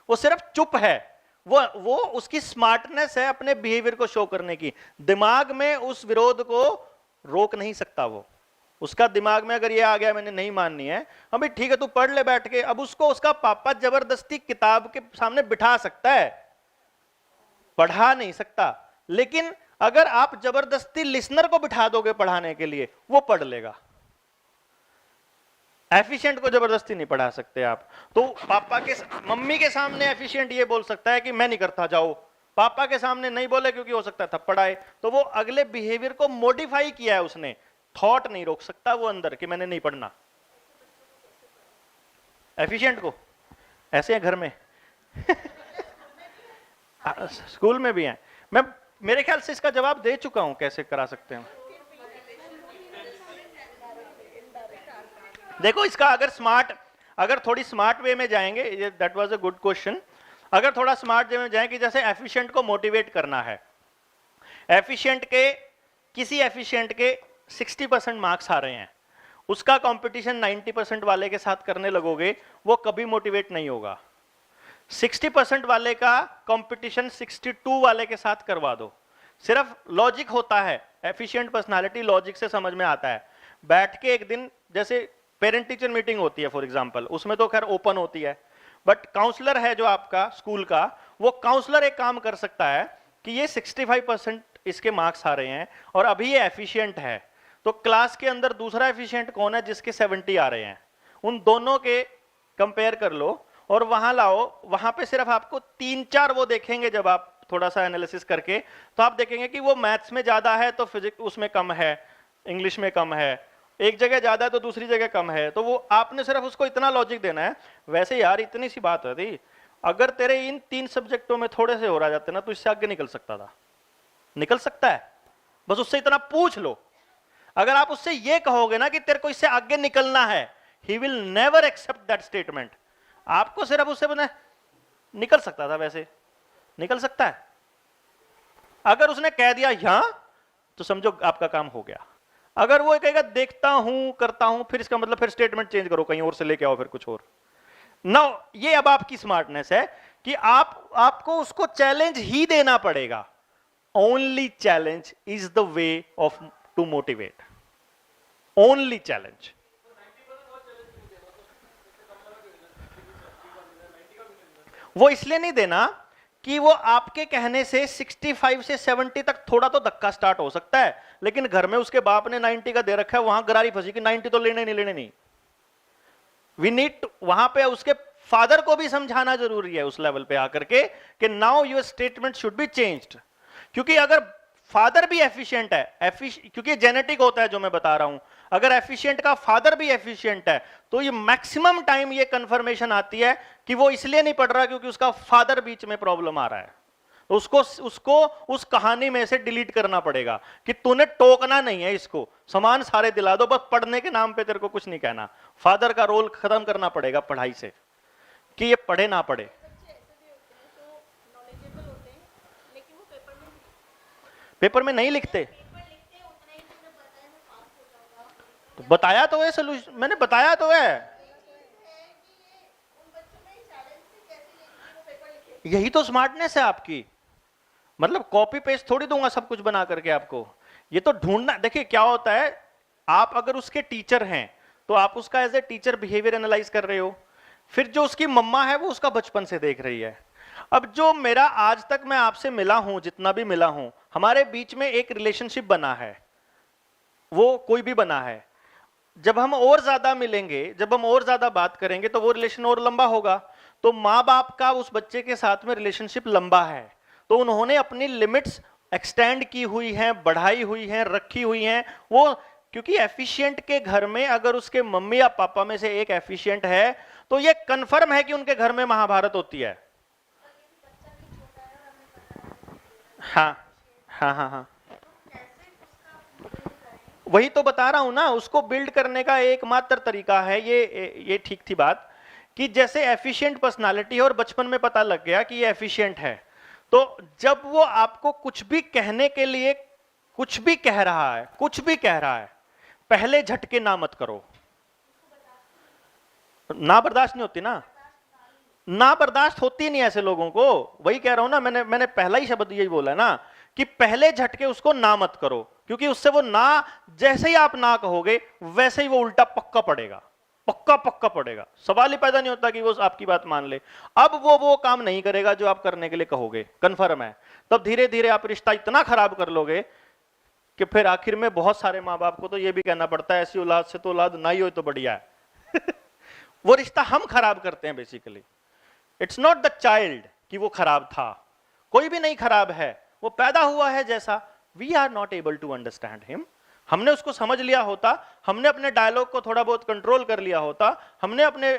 Speaker 1: वो सिर्फ चुप है। वो उसकी स्मार्टनेस है अपने बिहेवियर को शो करने की, दिमाग में उस विरोध को रोक नहीं सकता वो। उसका दिमाग में अगर ये आ गया मैंने नहीं माननी है, अभी ठीक है तू पढ़ ले बैठ के, अब उसको उसका पापा जबरदस्ती किताब के सामने बिठा सकता है, पढ़ा नहीं सकता। लेकिन अगर आप जबरदस्ती लिसनर को बिठा दोगे पढ़ाने के लिए, वो पढ़ लेगा। एफिशिएंट को जबरदस्ती नहीं पढ़ा सकते आप। तो पापा के मम्मी के सामने एफिशिएंट ये बोल सकता है कि मैं नहीं करता जाओ, पापा के सामने नहीं बोले क्योंकि हो सकता है थप्पड़ आए, तो वो अगले बिहेवियर को मॉडिफाई किया है उसने, थॉट नहीं रोक सकता वो अंदर कि मैंने नहीं पढ़ना। एफिशिएंट को ऐसे हैं घर में स्कूल में भी हैं। मैं मेरे ख्याल से इसका जवाब दे चुका हूं कैसे करा सकते हैं। देखो इसका अगर थोड़ी स्मार्ट वे में जाएंगे, that was a good question. अगर थोड़ा स्मार्ट वे में जाएं कि जैसे एफिशिएंट को मोटिवेट करना है, किसी एफिशिएंट के 60% मार्क्स आ रहे हैं, उसका कंपटीशन 90% वाले के साथ करने लगोगे, वो कभी मोटिवेट नहीं होगा। 60% वाले का कंपटीशन 62 वाले के साथ करवा दो। सिर्फ लॉजिक होता है, एफिशिएंट पर्सनालिटी लॉजिक से समझ में आता है। बैठ के एक दिन जैसे पेरेंट टीचर मीटिंग होती है फॉर एग्जांपल, उसमें तो खैर ओपन होती है, बट काउंसलर है जो आपका स्कूल का, वो काउंसलर एक काम कर सकता है कि ये 65% इसके मार्क्स आ रहे हैं और अभी ये एफिशिएंट है, तो क्लास के अंदर दूसरा एफिशिएंट कौन है जिसके 70 आ रहे हैं, उन दोनों के कंपेयर कर लो और वहां लाओ। वहां पे सिर्फ आपको 3-4 वो देखेंगे, जब आप थोड़ा सा एनालिसिस करके, तो आप देखेंगे कि वो मैथ्स में ज्यादा है तो फिजिक्स उसमें कम है, इंग्लिश में कम है, एक जगह ज्यादा है तो दूसरी जगह कम है। तो वो आपने सिर्फ उसको इतना लॉजिक देना है। वैसे यार इतनी सी बात है थी, अगर तेरे इन 3 सब्जेक्टों में थोड़े से हो रहा जाते ना तो इससे आगे निकल सकता था, निकल सकता है, बस उससे इतना पूछ लो। अगर आप उससे ये कहोगे ना कि तेरे को इससे आगे निकलना है, he will never accept that statement. आपको सिर्फ उससे बना निकल सकता था, वैसे निकल सकता है। अगर उसने कह दिया यहां तो समझो आपका काम हो गया। अगर वो कहेगा देखता हूं करता हूं, फिर इसका मतलब फिर स्टेटमेंट चेंज करो, कहीं और से लेके आओ फिर कुछ और। नो, ये अब आपकी स्मार्टनेस है कि आपको उसको चैलेंज ही देना पड़ेगा। Only challenge is the way of to motivate, only challenge. वो इसलिए नहीं देना कि वो आपके कहने से 65 से 70 तक थोड़ा तो धक्का स्टार्ट हो सकता है, लेकिन घर में उसके बाप ने 90 का दे रखा है, वहां गरारी फंसी कि 90 तो लेने नहीं। वी नीड, वहां पे उसके फादर को भी समझाना जरूरी है उस लेवल पे आकर के कि now your statement should be changed. क्योंकि अगर फादर भी एफिशिएंट है, क्योंकि जेनेटिक होता है जो मैं बता रहा हूं, अगर एफिशिएंट का फादर भी एफिशिएंट है तो ये मैक्सिमम टाइम ये कंफर्मेशन आती है कि वो इसलिए नहीं पढ़ रहा क्योंकि उसका फादर बीच में प्रॉब्लम आ रहा है। उसको उस कहानी में से डिलीट करना पड़ेगा कि तूने टोकना नहीं है, इसको सामान सारे दिला दो, बस पढ़ने के नाम पे तेरे को कुछ नहीं कहना। फादर का रोल खत्म करना पड़ेगा पढ़ाई से, कि ये पढ़े ना पढ़े। पेपर में नहीं लिखते तो बताया तो है सोल्यूशन, मैंने बताया तो है। यही तो स्मार्टनेस है आपकी। मतलब कॉपी पेस्ट थोड़ी दूंगा सब कुछ बना करके आपको, ये तो ढूंढना। देखिए क्या होता है, आप अगर उसके टीचर हैं तो आप उसका as a teacher behaviour analyse कर रहे हो, फिर जो उसकी मम्मा है वो उसका बचपन से देख रही है। अब जो मेरा आज तक मैं आपसे मिला हूं, जितना भी मिला हूं, हमारे बीच में एक रिलेशनशिप बना है, वो कोई भी बना है। जब हम और ज्यादा मिलेंगे, जब हम और ज्यादा बात करेंगे तो वो रिलेशन और लंबा होगा। तो माँ बाप का उस बच्चे के साथ में रिलेशनशिप लंबा है, तो उन्होंने अपनी लिमिट्स एक्सटेंड की हुई हैं, बढ़ाई हुई हैं, रखी हुई हैं। वो क्योंकि एफिशिएंट के घर में अगर उसके मम्मी या पापा में से एक एफिशिएंट है तो ये कंफर्म है कि उनके घर में महाभारत होती है। हाँ हाँ हाँ हाँ, वही तो बता रहा हूं ना, उसको बिल्ड करने का एकमात्र तरीका है ये ठीक थी बात कि जैसे एफिशिएंट पर्सनालिटी है और बचपन में पता लग गया कि ये एफिशिएंट है, तो जब वो आपको कुछ भी कहने के लिए कुछ भी कह रहा है, पहले झटके ना मत करो। ना बर्दाश्त नहीं होती ना बर्दाश्त होती नहीं ऐसे लोगों को। वही कह रहा हूं ना, मैंने पहला ही शब्द यही बोला ना कि पहले झटके उसको ना मत करो, क्योंकि उससे वो ना, जैसे ही आप ना कहोगे वैसे ही वो उल्टा पक्का पड़ेगा। सवाल ही पैदा नहीं होता कि वो आपकी बात मान ले। अब वो काम नहीं करेगा जो आप करने के लिए कहोगे, कंफर्म है। तब धीरे धीरे आप रिश्ता इतना खराब कर लोगे कि फिर आखिर में बहुत सारे माँ बाप को तो ये भी कहना पड़ता है ऐसी औलाद से तो औलाद ना ही हो तो बढ़िया है। वो रिश्ता हम खराब करते हैं basically. It's not the child कि वो खराब था, कोई भी नहीं खराब है, वो पैदा हुआ है जैसा। We are not able to understand him. हमने उसको समझ लिया होता, हमने अपने डायलॉग को थोड़ा बहुत कंट्रोल कर लिया होता, हमने अपने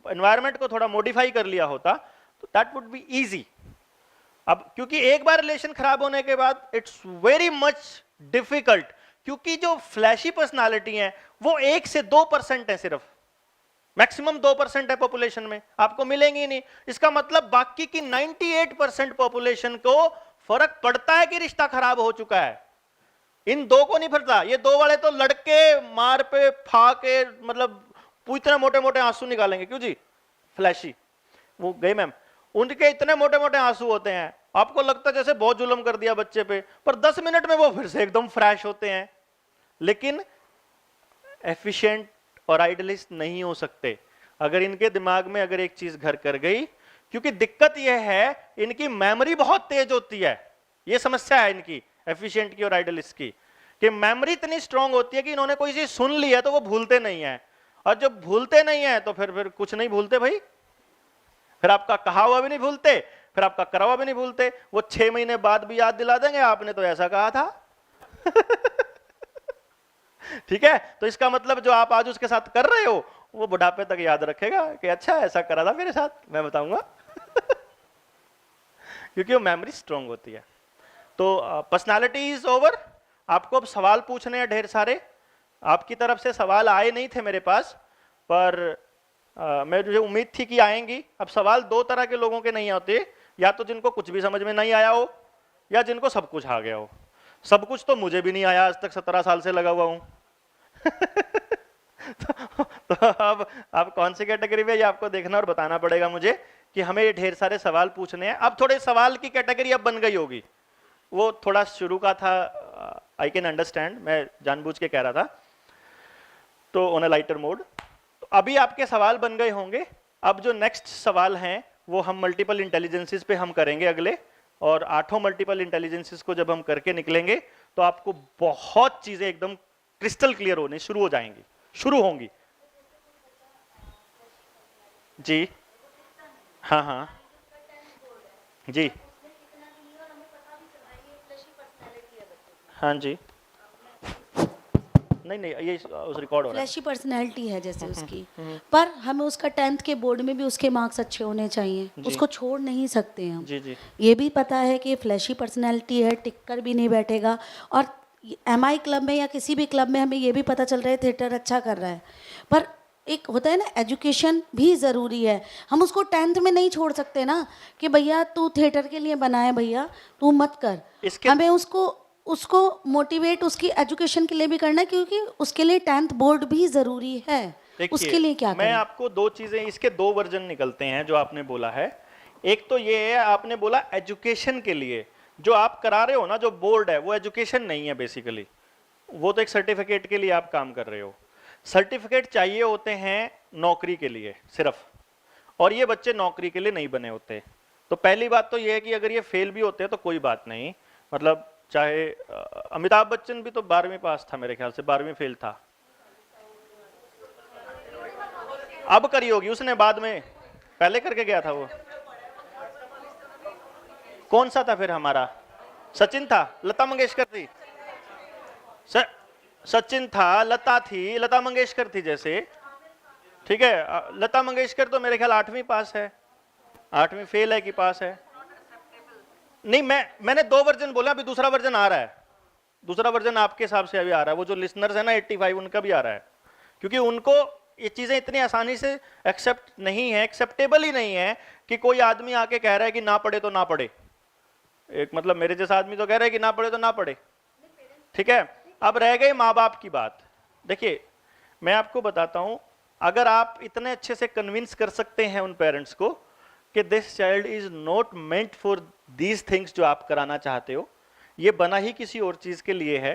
Speaker 1: एनवायरनमेंट को थोड़ा मॉडिफाई कर लिया होता, तो दैट वुड बी इजी। अब क्योंकि एक बार रिलेशन खराब होने के बाद इट्स वेरी मच डिफिकल्ट, क्योंकि जो फ्लैशी पर्सनालिटी है वो 1 से 2% है, सिर्फ मैक्सिमम 2% है पॉपुलेशन में, आपको मिलेंगी नहीं। इसका मतलब बाकी की 98% पॉपुलेशन को फर्क पड़ता है कि रिश्ता खराब हो चुका है, इन दो को नहीं पड़ता। ये दो वाले तो लड़के मार पे फा के मतलब इतने मोटे मोटे आंसू निकालेंगे, क्यों जी, फ्लैशी वो गई मैम, उनके इतने मोटे मोटे आंसू होते हैं, आपको लगता है जैसे बहुत जुल्म कर दिया बच्चे पे, पर 10 मिनट में वो फिर से एकदम फ्रेश होते हैं। लेकिन एफिशिएंट और आइडियलिस्ट नहीं हो सकते अगर इनके दिमाग में अगर एक चीज घर कर गई, क्योंकि दिक्कत यह है इनकी मेमोरी बहुत तेज होती है। यह समस्या है इनकी एफिशिएंट की और आइडियलिस्ट की, कि मेमोरी इतनी स्ट्रांग होती है कि इन्होंने कोई चीज सुन ली है तो वो भूलते नहीं है, और जब भूलते नहीं है तो फिर कुछ नहीं भूलते भाई, फिर आपका कहा हुआ भी नहीं भूलते, फिर आपका करा हुआ भी नहीं भूलते, वो 6 महीने बाद भी याद दिला देंगे आपने तो ऐसा कहा था। ठीक है, तो इसका मतलब जो आप आज उसके साथ कर रहे हो वो बुढ़ापे तक याद रखेगा कि अच्छा ऐसा करा था मेरे साथ, मैं बताऊंगा। क्योंकि वो मेमोरी स्ट्रांग होती है। तो पर्सनालिटी इज ओवर। आपको अब सवाल पूछने हैं ढेर सारे, आपकी तरफ से सवाल आए नहीं थे मेरे पास, पर मुझे उम्मीद थी कि आएंगी। अब सवाल दो तरह के लोगों के नहीं आते, या तो जिनको कुछ भी समझ में नहीं आया हो, या जिनको सब कुछ आ गया हो। सब कुछ तो मुझे भी नहीं आया, आज तक 17 साल से लगा हुआ हूं। तो अब कौन सी कैटेगरी में, ये आपको देखना और बताना पड़ेगा मुझे कि हमें ये ढेर सारे सवाल पूछने हैं। अब थोड़े सवाल की कैटेगरी अब बन गई होगी, वो थोड़ा शुरू का था, आई कैन अंडरस्टैंड, मैं जानबूझ के कह रहा था, तो ऑन अ लाइटर मोड। तो अभी आपके सवाल बन गए होंगे। अब जो नेक्स्ट सवाल हैं वो हम मल्टीपल इंटेलिजेंसेस पे हम करेंगे अगले, और 8 मल्टीपल इंटेलिजेंसेस को जब हम करके निकलेंगे तो आपको बहुत चीजें एकदम क्रिस्टल क्लियर होने शुरू हो जाएंगी, शुरू होंगी। जी हाँ हाँ जी हाँ जी, नहीं ये उस रिकॉर्ड हो रहा है।
Speaker 2: फ्लैशी पर्सनैलिटी है जैसे उसकी, पर हमें उसका 10th के बोर्ड में भी उसके मार्क्स अच्छे होने चाहिए, उसको छोड़ नहीं सकते हम।
Speaker 1: जी जी
Speaker 2: ये भी पता है कि फ्लैशी पर्सनैलिटी है, टिक कर भी नहीं बैठेगा। और MI क्लब में या किसी भी क्लब में हमें ये भी पता चल रहा है थिएटर अच्छा कर रहा है, पर एक होता है ना, एजुकेशन भी ज़रूरी है। हम उसको 10th में नहीं छोड़ सकते ना कि भैया तू थिएटर के लिए बना है, भैया तू मत कर। हमें उसको मोटिवेट उसकी एजुकेशन के लिए भी करना है, क्योंकि उसके लिए 10th बोर्ड भी ज़रूरी है। उसके लिए क्या
Speaker 1: मैं
Speaker 2: करें?
Speaker 1: आपको दो चीजें, इसके दो वर्जन निकलते हैं जो आपने बोला है। एक तो ये है, आपने बोला एजुकेशन के लिए जो आप करा रहे हो ना, जो बोर्ड है वो एजुकेशन नहीं है बेसिकली, वो तो एक सर्टिफिकेट के लिए आप काम कर रहे हो। सर्टिफिकेट चाहिए होते हैं नौकरी के लिए सिर्फ, और ये बच्चे नौकरी के लिए नहीं बने होते। तो पहली बात तो ये है कि अगर ये फेल भी होते हैं तो कोई बात नहीं, मतलब चाहे अमिताभ बच्चन भी तो 12वीं पास था मेरे ख्याल से, 12वीं फेल था। अब करी होगी उसने, बाद में पहले करके गया था वो। कौन सा था फिर हमारा? सचिन था, लता मंगेशकर थी। सचिन था, लता थी, लता मंगेशकर थी जैसे, ठीक है। लता मंगेशकर तो मेरे ख्याल 8वीं पास है, 8वीं फेल है कि पास है? नहीं, मैंने दो वर्जन बोला, अभी दूसरा वर्जन आ रहा है। दूसरा वर्जन आपके हिसाब से अभी आ रहा है, वो जो लिसनर्स है ना 85 उनका भी आ रहा है, क्योंकि उनको ये चीजें इतनी आसानी से एक्सेप्ट नहीं है, एक्सेप्टेबल ही नहीं है कि कोई आदमी आके कह रहा है कि ना पढ़े तो ना पढ़े। एक मतलब मेरे जैसा आदमी तो कह रहा है कि ना पढ़े तो ना पढ़े, ठीक है। अब रह गई माँ बाप की बात। देखिए मैं आपको बताता हूं, अगर आप इतने अच्छे से कन्विंस कर सकते हैं उन पेरेंट्स को कि this child is not meant for these things जो आप कराना चाहते हो, ये बना ही किसी और चीज के लिए है,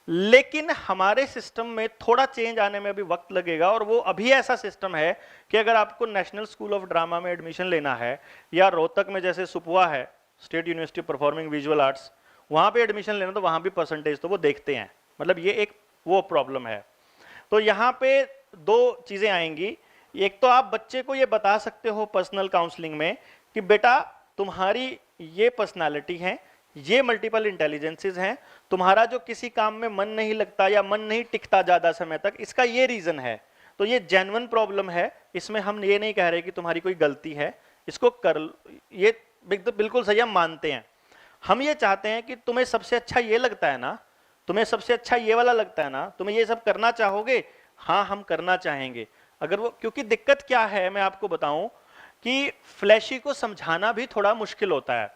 Speaker 1: लेकिन हमारे सिस्टम में थोड़ा चेंज आने में अभी वक्त लगेगा। और वो अभी ऐसा सिस्टम है कि अगर आपको नेशनल स्कूल ऑफ ड्रामा में एडमिशन लेना है, या रोहतक में जैसे सुपुआ है, state university performing visual arts, वहां पे एडमिशन लेना तो वहां भी परसेंटेज तो वो देखते हैं, मतलब ये एक वो प्रॉब्लम है। तो यहाँ पे दो चीजें आएंगी। एक तो आप बच्चे को ये बता सकते हो पर्सनल काउंसलिंग में कि बेटा तुम्हारी ये पर्सनालिटी है, ये मल्टीपल इंटेलिजेंसेस हैं, तुम्हारा जो किसी काम में मन नहीं लगता या मन नहीं टिकता ज्यादा समय तक, इसका ये रीजन है। तो ये जेन्युइन प्रॉब्लम है, इसमें हम ये नहीं कह रहे कि तुम्हारी कोई गलती है, इसको कर, ये बिल्कुल सही, हम मानते हैं। हम ये चाहते हैं कि तुम्हें सबसे अच्छा ये लगता है ना, तुम्हें सबसे अच्छा ये वाला लगता है ना, तुम्हें ये सब करना चाहोगे? हाँ, हम करना चाहेंगे। अगर वो, क्योंकि दिक्कत क्या है मैं आपको बताऊं कि फ्लैशी को समझाना भी थोड़ा मुश्किल होता है।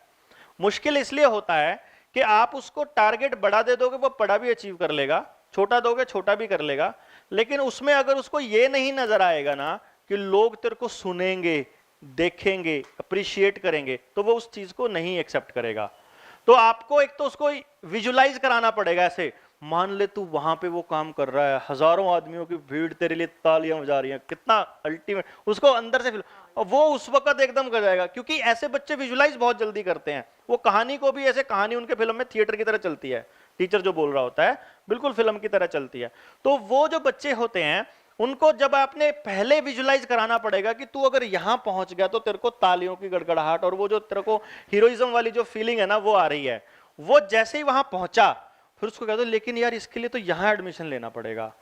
Speaker 1: मुश्किल इसलिए होता है कि आप उसको टारगेट बड़ा दे दोगे, वो बड़ा भी अचीव कर लेगा, छोटा दोगे छोटा भी कर लेगा, लेकिन उसमें अगर उसको ये नहीं नजर आएगा ना कि लोग तेरे को सुनेंगे, देखेंगे, अप्रिशिएट करेंगे, तो वो उस चीज को नहीं एक्सेप्ट करेगा। तो आपको एक तो उसको विजुलाइज कराना पड़ेगा ऐसे, मान ले तू वहां पे वो काम कर रहा है, हजारों आदमियों की भीड़ तेरे लिए तालियां बजा रही हैं, कितना अल्टीमेट, उसको अंदर से और वो उस वक्त एकदम कर जाएगा। क्योंकि ऐसे बच्चे विजुलाइज बहुत जल्दी करते हैं, वो कहानी को भी ऐसे, कहानी उनके फिल्म में थिएटर की तरह चलती है, टीचर जो बोल रहा होता है बिल्कुल फिल्म की तरह चलती है। तो वो जो बच्चे होते हैं उनको जब आपने पहले विजुलाइज कराना पड़ेगा कि तू अगर यहां पहुंच गया तो तेरे को तालियों की गड़गड़ाहट और वो जो तेरे को हीरोइज्म वाली जो फीलिंग है ना वो आ रही है। वो जैसे ही वहां पहुंचा फिर उसको कह दो लेकिन यार इसके लिए तो यहां एडमिशन लेना पड़ेगा,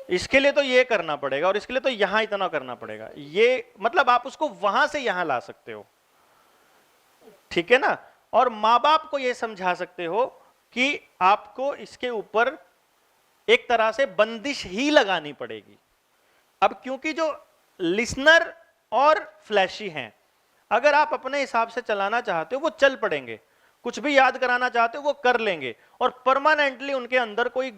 Speaker 1: इसके लिए तो ये करना पड़ेगा और इसके लिए तो यहां इतना करना पड़ेगा। ये मतलब आप उसको वहां से यहां ला सकते हो, ठीक है ना। और माँ बाप को यह समझा सकते हो कि आपको इसके ऊपर एक तरह से बंदिश ही लगानी पड़ेगी। अब क्योंकि जो लिसनर और फ्लैशी हैं, अगर आप अपने हिसाब से चलाना चाहते हो वो चल पड़ेंगे, कुछ भी याद कराना चाहते हो वो कर लेंगे और परमानेंटली उनके अंदर कोई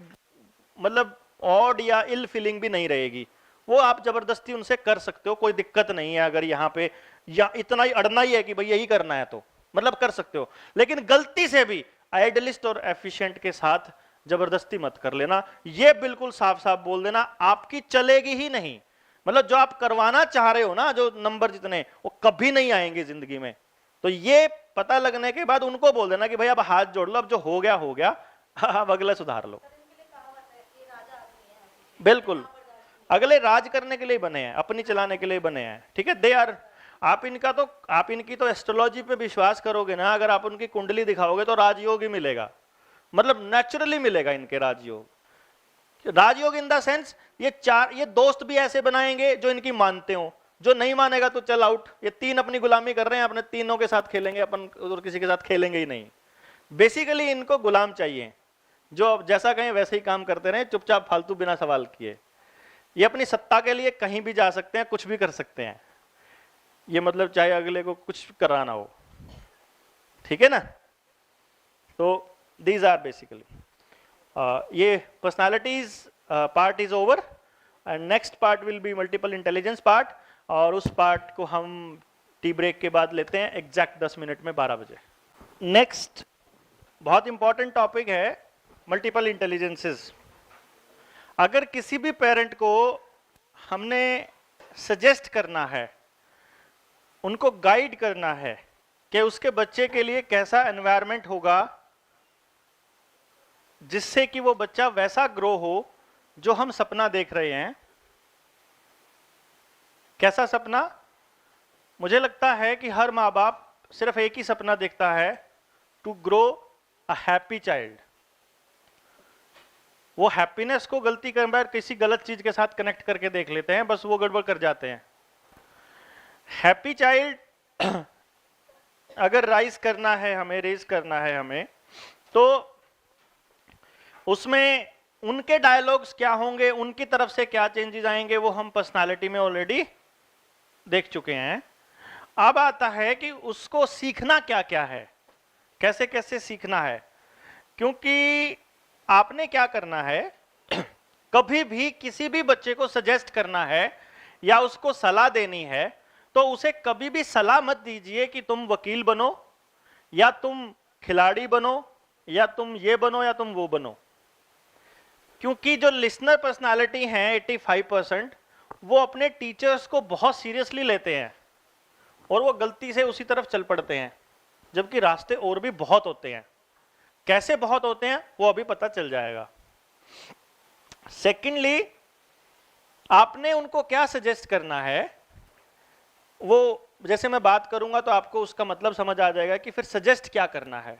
Speaker 1: मतलब ऑड या इल फीलिंग भी नहीं रहेगी। वो आप जबरदस्ती उनसे कर सकते हो, कोई दिक्कत नहीं है। अगर यहाँ पे या इतना ही अड़ना ही है कि भाई यही करना है तो मतलब कर सकते हो, लेकिन गलती से भी आइडियलिस्ट और एफिशिएंट के साथ जबरदस्ती मत कर लेना। ये बिल्कुल साफ साफ बोल देना, आपकी चलेगी ही नहीं। मतलब जो आप करवाना चाह रहे हो ना, जो नंबर जितने, वो कभी नहीं आएंगे जिंदगी में। तो ये पता लगने के बाद उनको बोल देना कि भाई अब हाथ जोड़ लो, अब जो हो गया हो गया, अब अगला सुधार लो। बिल्कुल, अगले राज करने के लिए बने हैं, अपनी चलाने के लिए बने हैं, ठीक है। दे आर, आप इनकी तो एस्ट्रोलॉजी पे विश्वास करोगे ना, अगर आप उनकी कुंडली दिखाओगे तो राजयोग ही मिलेगा, मतलब नेचुरली मिलेगा इनके राजयोग। राजयोग इन द सेंस ये दोस्त भी ऐसे बनाएंगे जो इनकी मानते हो, जो नहीं मानेगा तो चल आउट। ये तीन अपनी गुलामी कर रहे हैं, अपने तीनों के साथ खेलेंगे, अपन और किसी के साथ खेलेंगे ही नहीं। बेसिकली इनको गुलाम चाहिए, जो जैसा कहें वैसे ही काम करते रहे, चुपचाप फालतू बिना सवाल किए। ये अपनी सत्ता के लिए कहीं भी जा सकते हैं, कुछ भी कर सकते हैं, ये मतलब चाहे अगले को कुछ कराना हो, ठीक है ना। तो these are basically ये personalities part is over and next part will be multiple intelligence part, और उस पार्ट को हम टी ब्रेक के बाद लेते हैं एग्जैक्ट 10 मिनट में 12 बजे। नेक्स्ट बहुत इंपॉर्टेंट टॉपिक है मल्टीपल इंटेलिजेंसेस। अगर किसी भी पेरेंट को हमने सजेस्ट करना है, उनको गाइड करना है कि उसके बच्चे के लिए कैसा एनवायरनमेंट होगा जिससे कि वो बच्चा वैसा ग्रो हो जो हम सपना देख रहे हैं। कैसा सपना? मुझे लगता है कि हर माँ बाप सिर्फ एक ही सपना देखता है, to grow a happy child. वो हैप्पीनेस को गलती कई बार किसी गलत चीज के साथ कनेक्ट करके देख लेते हैं, बस वो गड़बड़ कर जाते हैं। हैप्पी चाइल्ड अगर रेज करना है हमें, तो उसमें उनके डायलॉग्स क्या होंगे, उनकी तरफ से क्या चेंजेस आएंगे, वो हम पर्सनालिटी में ऑलरेडी देख चुके हैं। अब आता है कि उसको सीखना क्या क्या है, कैसे कैसे सीखना है। क्योंकि आपने क्या करना है, कभी भी किसी भी बच्चे को सजेस्ट करना है या उसको सलाह देनी है, तो उसे कभी भी सलाह मत दीजिए कि तुम वकील बनो या तुम खिलाड़ी बनो या तुम ये बनो या तुम वो बनो। क्योंकि जो लिसनर पर्सनालिटी हैं 85%, वो अपने टीचर्स को बहुत सीरियसली लेते हैं और वो गलती से उसी तरफ चल पड़ते हैं, जबकि रास्ते और भी बहुत होते हैं। कैसे बहुत होते हैं वो अभी पता चल जाएगा। सेकेंडली, आपने उनको क्या सजेस्ट करना है, वो जैसे मैं बात करूंगा तो आपको उसका मतलब समझ आ जाएगा कि फिर सजेस्ट क्या करना है।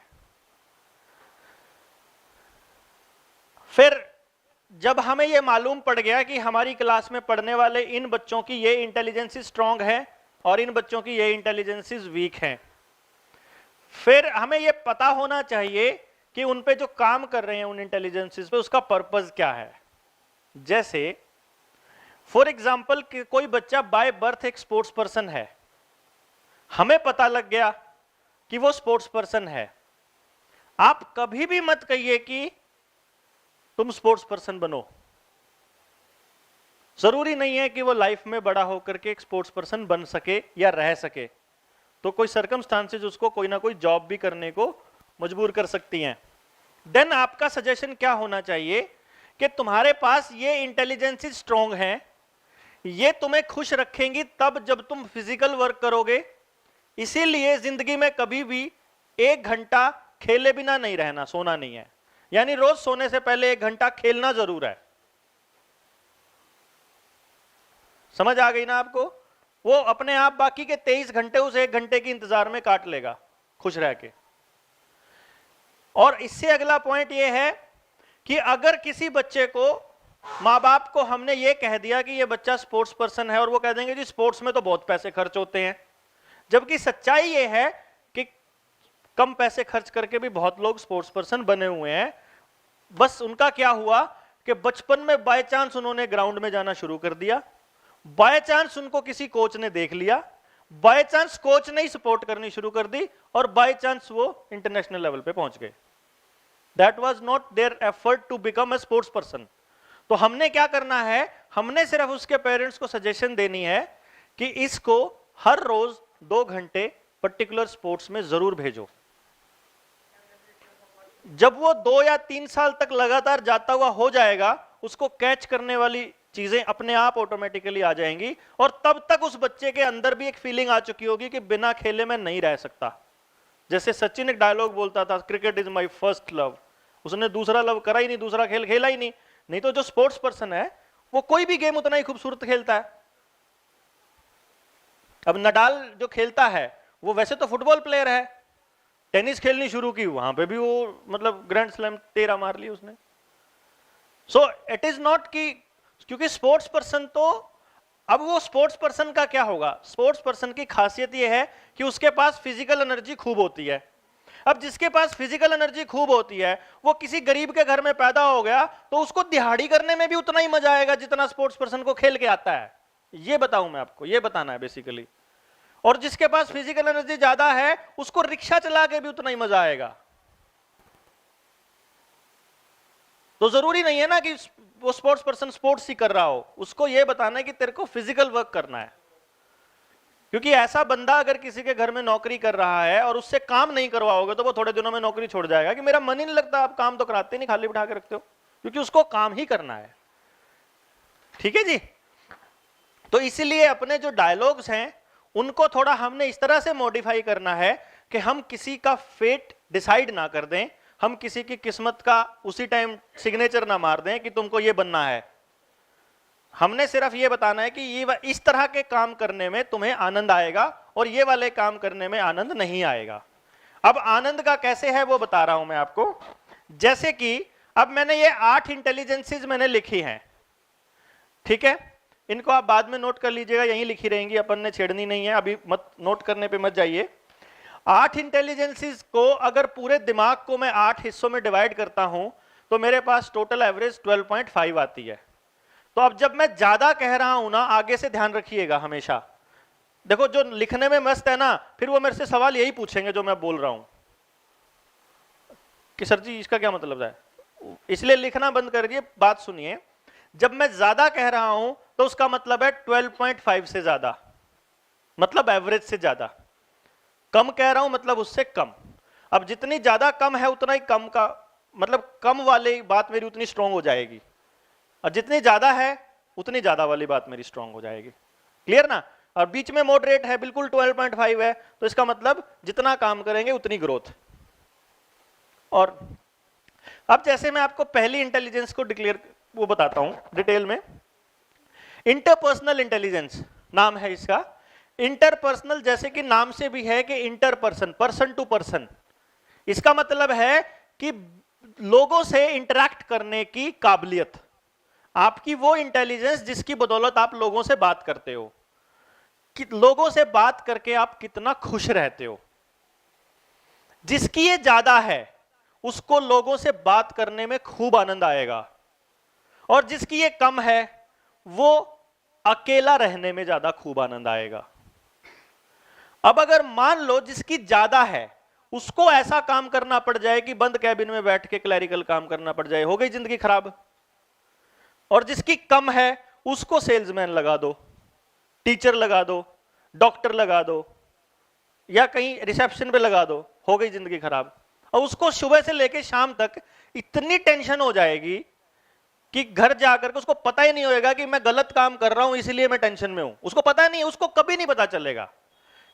Speaker 1: फिर जब हमें यह मालूम पड़ गया कि हमारी क्लास में पढ़ने वाले इन बच्चों की ये इंटेलिजेंस स्ट्रांग है और इन बच्चों की ये इंटेलिजेंस वीक है, फिर हमें यह पता होना चाहिए कि उन पे जो काम कर रहे हैं उन इंटेलिजेंसेस पे उसका पर्पस क्या है। जैसे फॉर एग्जाम्पल कोई बच्चा बाय बर्थ एक स्पोर्ट्स पर्सन है, हमें पता लग गया कि वो स्पोर्ट्स पर्सन है, आप कभी भी मत कहिए कि तुम स्पोर्ट्स पर्सन बनो। जरूरी नहीं है कि वो लाइफ में बड़ा होकर के एक स्पोर्ट्स पर्सन बन सके या रह सके, तो कोई सर्कमस्टांसेस उसको कोई ना कोई जॉब भी करने को मजबूर कर सकती हैं। देन आपका सजेशन क्या होना चाहिए कि तुम्हारे पास ये इंटेलिजेंस स्ट्रांग हैं, ये तुम्हें खुश रखेंगी तब जब तुम फिजिकल वर्क करोगे। इसीलिए जिंदगी में कभी भी 1 घंटा खेले बिना नहीं रहना, सोना नहीं है, यानी रोज सोने से पहले 1 घंटा खेलना जरूर है। समझ आ गई ना आपको? वो अपने आप बाकी के 23 घंटे उस 1 घंटे के इंतजार में काट लेगा खुश रह के। और इससे अगला पॉइंट ये है कि अगर किसी बच्चे को माँ बाप को हमने ये कह दिया कि ये बच्चा स्पोर्ट्स पर्सन है, और वो कह देंगे जी स्पोर्ट्स में तो बहुत पैसे खर्च होते हैं, जबकि सच्चाई ये है कि कम पैसे खर्च करके भी बहुत लोग स्पोर्ट्स पर्सन बने हुए हैं। बस उनका क्या हुआ कि बचपन में बाय चांस उन्होंने ग्राउंड में जाना शुरू कर दिया, बाय चांस उनको किसी कोच ने देख लिया, बाय चांस कोच ने ही सपोर्ट करनी शुरू कर दी, और बाय चांस वो इंटरनेशनल लेवल पे पहुंच गए। That was not their effort to become a sports person. तो हमने क्या करना है, हमने सिर्फ उसके पेरेंट्स को सजेशन देनी है कि इसको हर रोज 2 घंटे पर्टिकुलर स्पोर्ट्स में जरूर भेजो। जब वो 2 या 3 साल तक लगातार जाता हुआ हो जाएगा, उसको कैच करने वाली चीजें अपने आप ऑटोमेटिकली आ जाएंगी, और तब तक उस बच्चे के अंदर भी एक फीलिंग आ चुकी होगी कि बिना खेले मैं नहीं रह सकता। जैसे सचिन एक डायलॉग बोलता था, cricket is my first love. उसने दूसरा लव करा ही नहीं, दूसरा खेल खेला ही नहीं। नहीं तो जो स्पोर्ट्स पर्सन है वो कोई भी गेम उतना ही खूबसूरत खेलता है। अब नडाल जो खेलता है वो वैसे तो फुटबॉल प्लेयर है, टेनिस खेलनी शुरू की, वहां पे भी वो मतलब ग्रैंड स्लैम 13 मार ली उसने। सो इट इज नॉट कि क्योंकि स्पोर्ट्स पर्सन, तो अब वो स्पोर्ट्स पर्सन का क्या होगा, स्पोर्ट्स पर्सन की खासियत ये है कि उसके पास फिजिकल एनर्जी खूब होती है। अब जिसके पास फिजिकल एनर्जी खूब होती है, वो किसी गरीब के घर में पैदा हो गया तो उसको दिहाड़ी करने में भी उतना ही मजा आएगा जितना स्पोर्ट्स पर्सन को खेल के आता है। ये बताऊं मैं आपको, ये बताना है बेसिकली। और जिसके पास फिजिकल एनर्जी ज्यादा है उसको रिक्शा चला के भी उतना ही मजा आएगा। तो जरूरी नहीं है ना कि वो स्पोर्ट्स पर्सन स्पोर्ट्स ही कर रहा हो, उसको ये बताना है कि तेरे को फिजिकल वर्क करना है। क्योंकि ऐसा बंदा अगर किसी के घर में नौकरी कर रहा है और उससे काम नहीं करवाओगे तो वो थोड़े दिनों में नौकरी छोड़ जाएगा कि मेरा मन ही नहीं लगता, आप काम तो कराते नहीं, खाली बिठा के रखते हो, क्योंकि उसको काम ही करना है। ठीक है जी। तो इसीलिए अपने जो डायलॉग्स हैं उनको थोड़ा हमने इस तरह से मॉडिफाई करना है कि हम किसी का फेट डिसाइड ना कर दें, हम किसी की किस्मत का उसी टाइम सिग्नेचर ना मार दें कि तुमको ये बनना है। हमने सिर्फ ये बताना है कि ये इस तरह के काम करने में तुम्हें आनंद आएगा और ये वाले काम करने में आनंद नहीं आएगा। अब आनंद का कैसे है वो बता रहा हूं मैं आपको। जैसे कि अब मैंने ये 8 इंटेलिजेंसेस मैंने लिखी हैं, ठीक है, इनको आप बाद में नोट कर लीजिएगा, यहीं लिखी रहेंगी, अपन ने छेड़नी नहीं है, अभी मत नोट करने पे मत जाइए। 8 इंटेलिजेंसेस को अगर पूरे दिमाग को मैं 8 हिस्सों में डिवाइड करता हूं तो मेरे पास टोटल एवरेज 12.5 आती है। तो अब जब मैं ज्यादा कह रहा हूं ना, आगे से ध्यान रखिएगा हमेशा। देखो जो लिखने में मस्त है ना, फिर वो मेरे से सवाल यही पूछेंगे जो मैं बोल रहा हूं कि सर जी इसका क्या मतलब है, इसलिए लिखना बंद कर दिए, बात सुनिए। जब मैं ज्यादा कह रहा हूं तो उसका मतलब है 12.5 से ज्यादा, मतलब एवरेज से ज्यादा। कम कह रहा हूं मतलब उससे कम। अब जितनी ज्यादा कम है उतना ही कम का मतलब कम वाली बात मेरी उतनी स्ट्रांग हो जाएगी, और जितनी ज्यादा है उतनी ज्यादा वाली बात मेरी स्ट्रांग हो जाएगी। क्लियर ना? और बीच में मॉडरेट है, बिल्कुल 12.5 है, तो इसका मतलब जितना काम करेंगे उतनी ग्रोथ। और अब जैसे मैं आपको पहली इंटेलिजेंस को डिक्लेयर वो बताता हूं डिटेल में। इंटरपर्सनल इंटेलिजेंस नाम है इसका। इंटरपर्सनल जैसे कि नाम से भी है कि इंटरपर्सन, पर्सन टू पर्सन। इसका मतलब है कि लोगों से इंटरैक्ट करने की काबिलियत, आपकी वो इंटेलिजेंस जिसकी बदौलत आप लोगों से बात करते हो, कि लोगों से बात करके आप कितना खुश रहते हो। जिसकी ये ज्यादा है उसको लोगों से बात करने में खूब आनंद आएगा, और जिसकी ये कम है वो अकेला रहने में ज्यादा खूब आनंद आएगा। अब अगर मान लो जिसकी ज्यादा है उसको ऐसा काम करना पड़ जाए कि बंद कैबिन में बैठ के क्लैरिकल काम करना पड़ जाए, हो गई जिंदगी खराब। और जिसकी कम है उसको सेल्समैन लगा दो, टीचर लगा दो, डॉक्टर लगा दो, या कहीं रिसेप्शन पे लगा दो, हो गई जिंदगी खराब। और उसको सुबह से लेकर शाम तक इतनी टेंशन हो जाएगी कि घर जाकर के उसको पता ही नहीं होगा कि मैं गलत काम कर रहा हूं इसलिए मैं टेंशन में हूं। उसको पता नहीं, उसको कभी नहीं पता चलेगा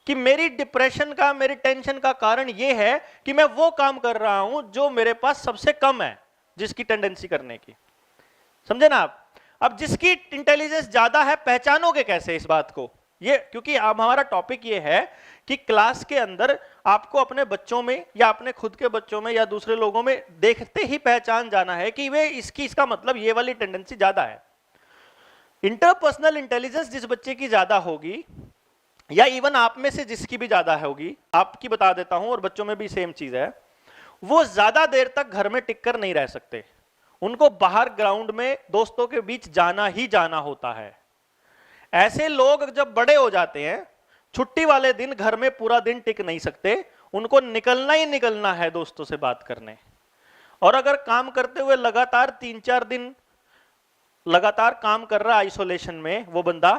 Speaker 1: कि मेरी डिप्रेशन का, मेरी टेंशन का कारण यह है कि मैं वो काम कर रहा हूं जो मेरे पास सबसे कम है, जिसकी टेंडेंसी करने की। समझे ना आप? अब जिसकी इंटेलिजेंस ज्यादा है पहचानोगे कैसे इस बात को? ये क्योंकि अब हमारा टॉपिक ये है कि क्लास के अंदर आपको अपने बच्चों में या अपने खुद के बच्चों में या दूसरे लोगों में देखते ही पहचान जाना है कि वे इसका मतलब ये वाली टेंडेंसी ज्यादा है। इंटरपर्सनल इंटेलिजेंस जिस बच्चे की ज्यादा होगी, या इवन आप में से जिसकी भी ज्यादा होगी, आपकी बता देता हूं और बच्चों में भी सेम चीज है, वो ज्यादा देर तक घर में टिक कर नहीं रह सकते। उनको बाहर ग्राउंड में दोस्तों के बीच जाना ही जाना होता है। ऐसे लोग जब बड़े हो जाते हैं, छुट्टी वाले दिन घर में पूरा दिन टिक नहीं सकते, उनको निकलना ही निकलना है दोस्तों से बात करने। और अगर काम करते हुए लगातार 3-4 दिन लगातार काम कर रहा है आइसोलेशन में वो बंदा,